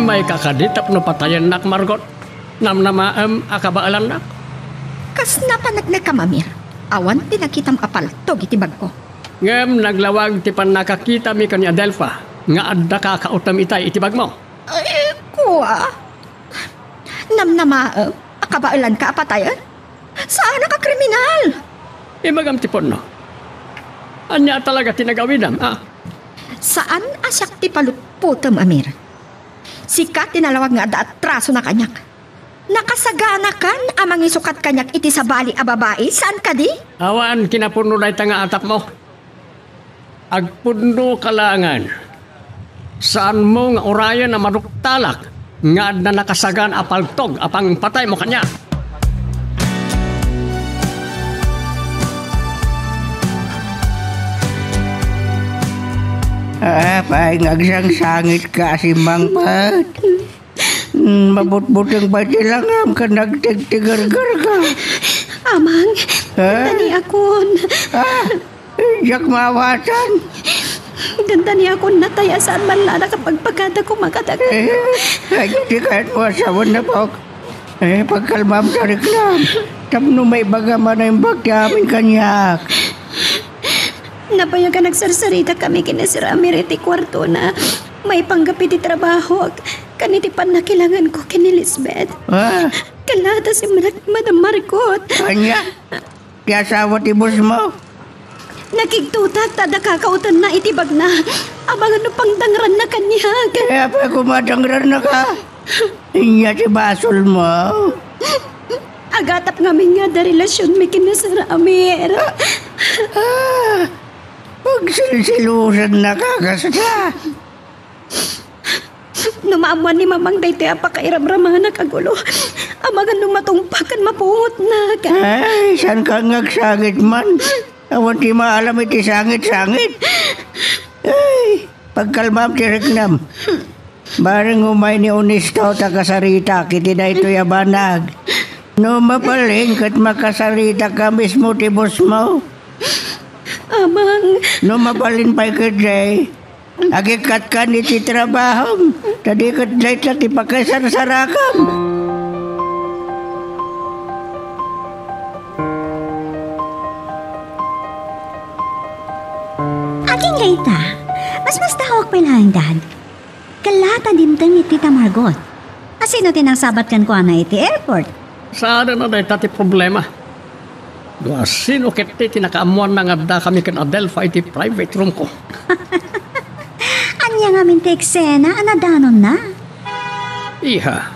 May kakaditap no patayan nak Margot. Namnamaam akabaalan nak. Kas napanag na kamamir. Awan pinakitam apaltog itibag ko. Ngem naglawag ti pan nakakita mi kani Adelpha. Nga adda ka kautam itay itibag mo. Ay, kuwa. Namnamaam, akabailan ka apatayan? Saan ka kriminal? Imagam tipon no. Anya talaga tinagawidam, ha? Saan asyak ti palutputam, Amir? Sikat tinalawag nga ada at traso na kanyak. Nakasagana kan amang isukat kanyak iti sa bali a babae? Saan ka di? Awan kinapuno na nga atap mo. Agpundo kalangan. Saan mo nga orayan na maruktalak nga na nakasagan apaltog apang patay mo kanya. Paingag sang sangit ka si Mangpat. Mabut-butang ba lang ka nagtigtigar-gar ka? Amang, tani akon. Jak mawatan. Ganda niya akong nataya saan man lang nakapagpagkada ko makadag. Di kahit mo asawan na po. Pagkalmam sa reklam. Tapno may baga man ang bagya aming kanyak. Napayagan nagsarsarita kami kina Sir Amir iti kwarto na may panggapit iti trabaho. Kaniti pan na kailangan ko kini Lisbeth. Kalata si Madam Margot. Kanya? Di asawa ti boss mo? Nakigtutak tada kakautan na itibag na. Abang ano pang dangran na kanya. Kaya pa kumadangran na ka. Inya si basol mo. Agatap ngamin nga da relasyon mi kina Sir Amir. Pagsilsilusan na kakasta. Numaamuan ni Mamang Dayte apakairamramahan na kagulo. Amagan numatungpakan mapungot na ka. Ay, saan ka ngagsangit man? Awan di maalam iti sangit-sangit. Ay, pagkalmam ti Reknam. Barang umay ni Unisto takasarita kiti na ito yabanag. No mapaling kat makasarita ka mismo ti boss mo. Amang. No mapalin pa'y kaday. Agikat ka ni ti trabaho. Tadi kaday sa ti pakasarsarakan. Aking gaita, mas tahawak pa lang dad. Kalata dimtang iti Tita Margot. Asino tinangsabat kan ko na iti airport? Saan na dahi tati problema? Doa sino kiti tinakaamuan na nga da kami kan Adelpha iti private room ko. Anya nga minti eksena, anadanon na. Iha,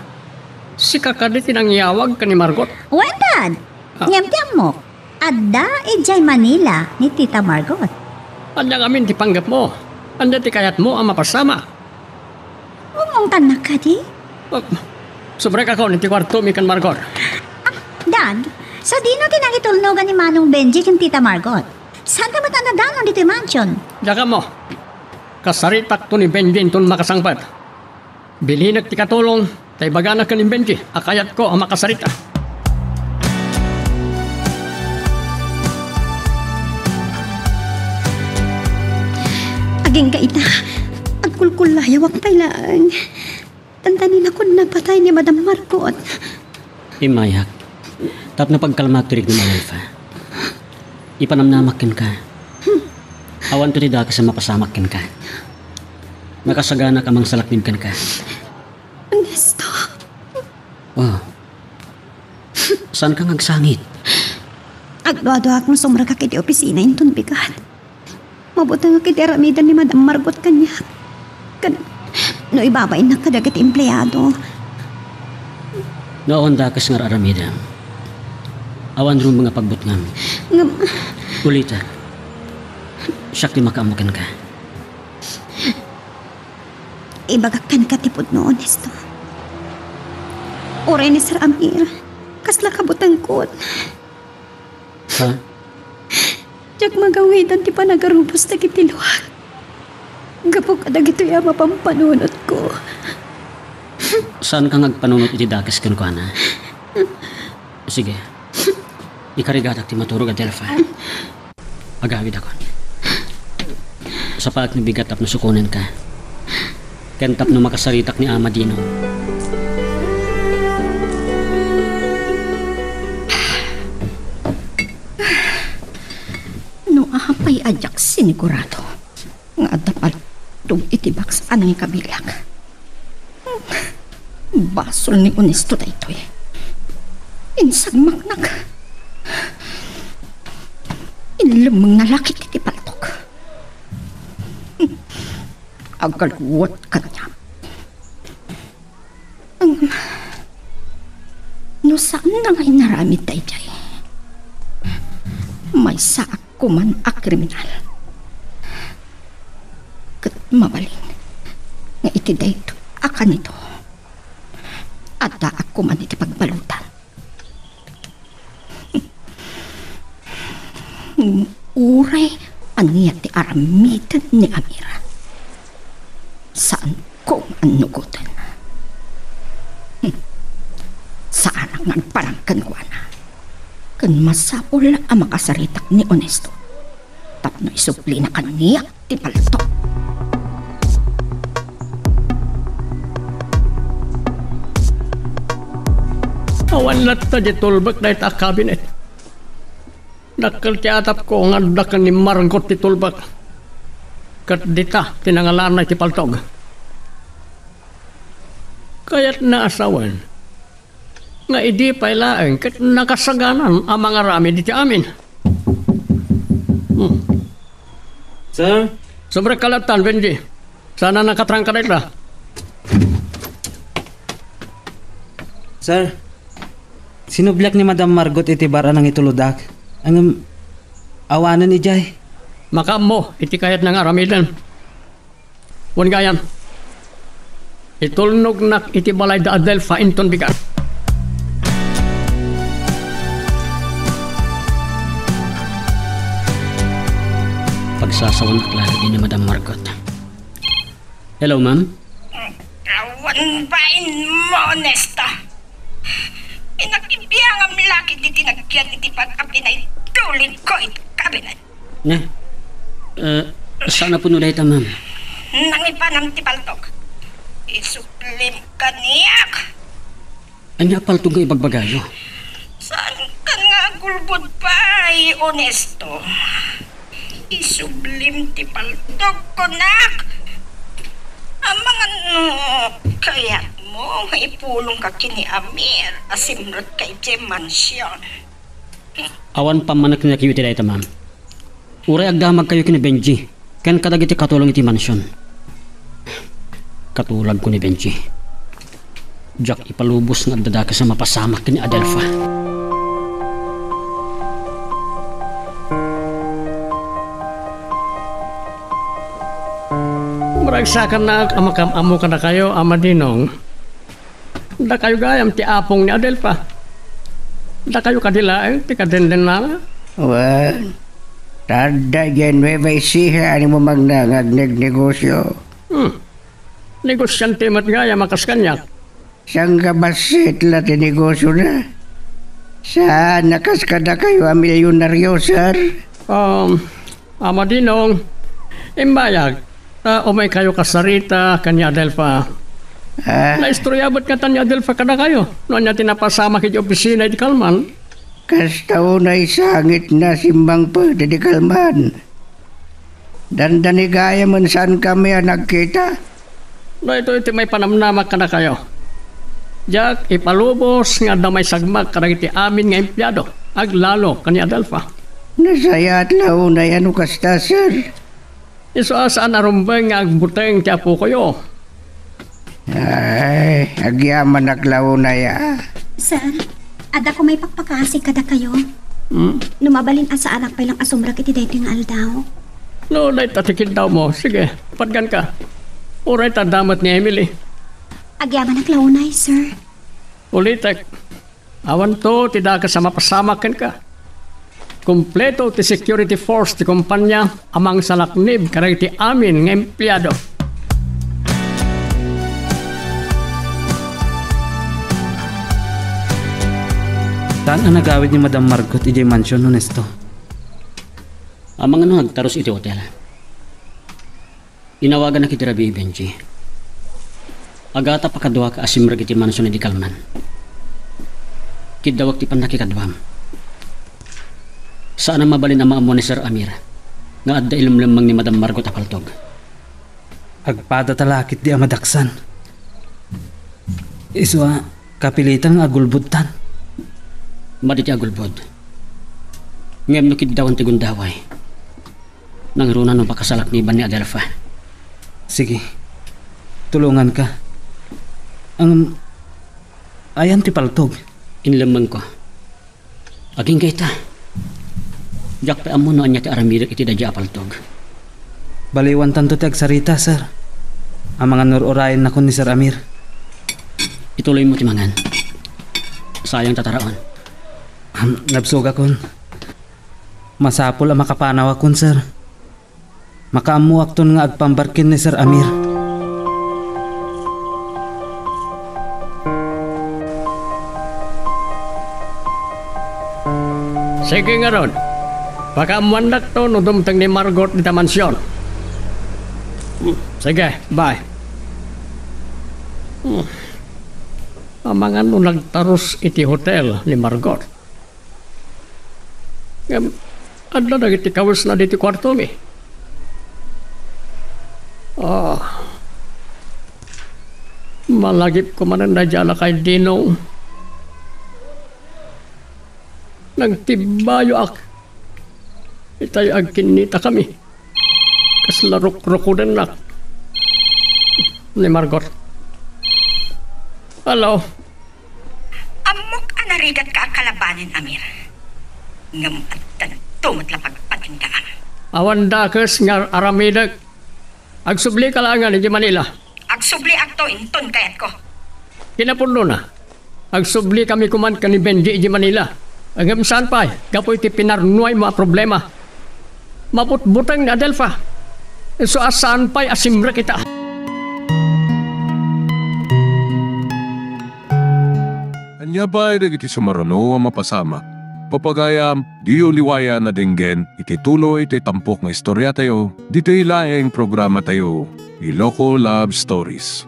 si kakadi tinangyawag ka ni Margot. When dad, nyam-nyam mo. Adda ijay Manila ni Tita Margot. Anya nga ti panggap mo. Anya ti kayat mo ang mapasama. Umong tanak ka di? Sobrek ako ni ti kwarto mi kan Margot. Dad, sa dino tinangitulnogan ni Manong Benji kan Tita Margot. Saan ka ba't anadanon dito yung mansion? Diyaga mo. Kasaritak to ni Benji itong makasangpat. Bilinag ti katulong, tay bagana ka ni Benji, akayat ko ang makasarita. Aging kaita, agkulkulayawak pailaan. Tantanin ako na patay ni Madam Margot. Imayak, tap na pagkalmaturig ni Adelpha. Ipanamnamakin ka. Awan to nida ka sa mapasamakin ka. Nakasagana ka mang salakmin kan ka. Ernesto. Oh. Saan ka ngagsangit? Agdo-ado akong sumra ka kiti opisina inton bigat. Mabuta nga kiti aramidan ni Madam Margot kanya. No ibabay na kadagat empleyado. Noon dakas nga aramida. Awan rin mga pagbutngam. Ulita. Siyak di makaamakan ka. Ibagakan ka tipod no, Ernesto. Oray ni Sir Amir. Kasla kabutang kot. Ha? Diyak magawitan ti panagarubos na kitiluwag. Gapo ka na gito'y ama pampanunot ko. Saan ka ngagpanunot iti dakas kan ko, Ana? Sige. Ikarigatak ti maturog Adelpha. Agawid ako. Sa paak ni bigat tap na sukunan ka. Kentap no makasaritak ni Ama Dino. No ahapay ajak sinigurado. Nga dapat tug itibak sa anang kabilang. Basol ni Ernesto daytoy. Insang maknak. Ilamang nalakit iti paltok. Agalwat ka niya. No saan na nga inaramid tayo jay? May saak ko man a kriminal. Kat mabalin nga iti dayto akan ito. At daak ko man iti pagbalutan. Uray aniya ti aramitan ni Amira. Saan ko manugutan? Saan ang nagparangkan ko na? Kan masapol ang makasaritak ni Honesto. Tapno isupli na kaniya ti palto. Awan latta di tulbak na ita kabinet. Dakal ti atap ko nga dakal ni Margot ti tulbak. Kat dita tinangalan na ti paltog. Kaya't naasawan nga idi pailaeng kat nakasaganan ang mga rami diti amin. Sir? Sobre kalatan, Benji. Sana nakatrang ka na. Sir, sinublak ni Madam Margot iti bara ng ituludak. Ang awanan ni Jay. Makam mo, iti kayat ng aramidan. Wan gayan. Itulnog nak iti balay da Adelfa inton bigat. Pagsasawan klaro din ni Madam Margot. Hello, ma'am? Awan bain mo, Honesto. Inakibiyang ang laki di tinagyan iti pag-api na itulit ko iti kabinet. Ne? Sana po nulay ta, ma'am? Nangipanam ti paltok. Isuplim ka niyak. Anya paltog nga ibagbagayo. Saan ka nga gulbod pa, Honesto? Isublim ti paltok ko, nak. Ang mga kaya mo, maipulong ka kini Amir, asimrot kay Jem Mansion. Awan pamanak na kayo iti dayta, ma'am. Uray agdamag kayo kini Benji. Kan kadagiti katulong iti mansyon. Katulag ko ni Benji. Jack ipalubos nga dadaka sa mapasamak kini Adelfa. Maragsakan na amakam-amo ka na kayo, Amadinong. Da kayo gayam ti apong ni Adelfa. Da kayo kadilaeng ti kadenden na. Well, tada yan Nueva Ecija ani mo magnangag nagnegosyo. Negosyante mat gaya makas kanyak. Siyang kabasit la tinegosyo na. Saan nakas kada kayo a milyonaryo, sir? Amadinong, imbayag. Umay kayo kasarita kanya Adelfa. Naistoryabat ka tanya Adelfa kada kayo. Noon niya tinapasama kiti opisina di Kalman. Kastaw na isangit na simbang pa di Kalman. Dandanigaya man saan kami nagkita. No, ito may panamnamak ka na kayo. Jack, ipalubos nga damay sagmag kada iti amin nga empleyado. Aglalo kanya Adelfa. Nasayat lao na yan kasta, sir. Iso asaan arumbeng nga agbuteng ti apo kayo. Ay, agyaman naklaw na ya. Sir, ada ko may pagpakasig kada kayo. Numabalin asa anak pa ilang asumrak iti dayto nga aldaw. No, dahil tatikid daw mo. Sige, patgan ka. Uray tadamat ni Emily. Agyaman naklaunay, sir. Ulitek, awan to, tidak ka sa mapasamakan ka. Kompleto ti security force ti kumpanya amang salaknib karag ti amin nga empleyado. Saan ang nagawid ni Madam Margot iti Mansion, Honesto? Amang nagtaros iti hotel. Inawagan na kiti Rabi Benji. Agata pakadwa ka asimrag iti mansyon di Kalman. Kidawag ti panakikadwam. Saan ang mabalin ang maamo ni Sir Amir nga adda ilumlamang ni Madam Margot apaltog. Agpada talakit di amadaksan. Iswa kapilitan nga agulbudtan. Maditi agulbod. Ngem no kiddawan ti gundaway. Nangruna no pakasalak ni Ban ni Adelfa. Sige, tulungan ka. Ang ayan ti paltog. inlamang ko. Aging kita. Jak pa amo noon niya ti aramidak iti dadya apaltog. Baliwan tanto ti agsarita, sir. Ang mga nururayan na ko ni Sir Amir. Ituloy mo timangan. Sayang tataraon. Nabsuga kon. Masapol ang makapanaw akon, sir. Makaamuak ton nga agpambarkin ni Sir Amir. Sige nga ron. Pagkamuandak to, no dumtang ni Margot di mansyon. Sige, bye. Ang mga no nagtaros iti hotel ni Margot. Adla na iti kawas na diti kwarto mi. Malagip ko man ang nadyala kay Dino. Nagtibayo ak. Itay agkinita kami. Kaslarok-rokodan na. Ni Margot. Hello? Amok anarigat ka kalabanin, Amir. Ngam at tantumot lang pagpatinggaan. Awan dakes nga aramidag. Agsubli ka lang nga ni Manila. Agsubli akto inton kayat ko. Kinapuno na. Agsubli kami kuman ka ni Benji di Manila. Agam saan pa? Kapoy ti pinarnuay mga problema. Maputbutang na Adelfa. So asaan pa'y asimra kita? Anya ba ay iti sumarano ang mapasama? Papagayam, di uliwaya na dinggen, iti tuloy iti tampok na istorya tayo, dito ilaing programa tayo, Iloko Love Stories.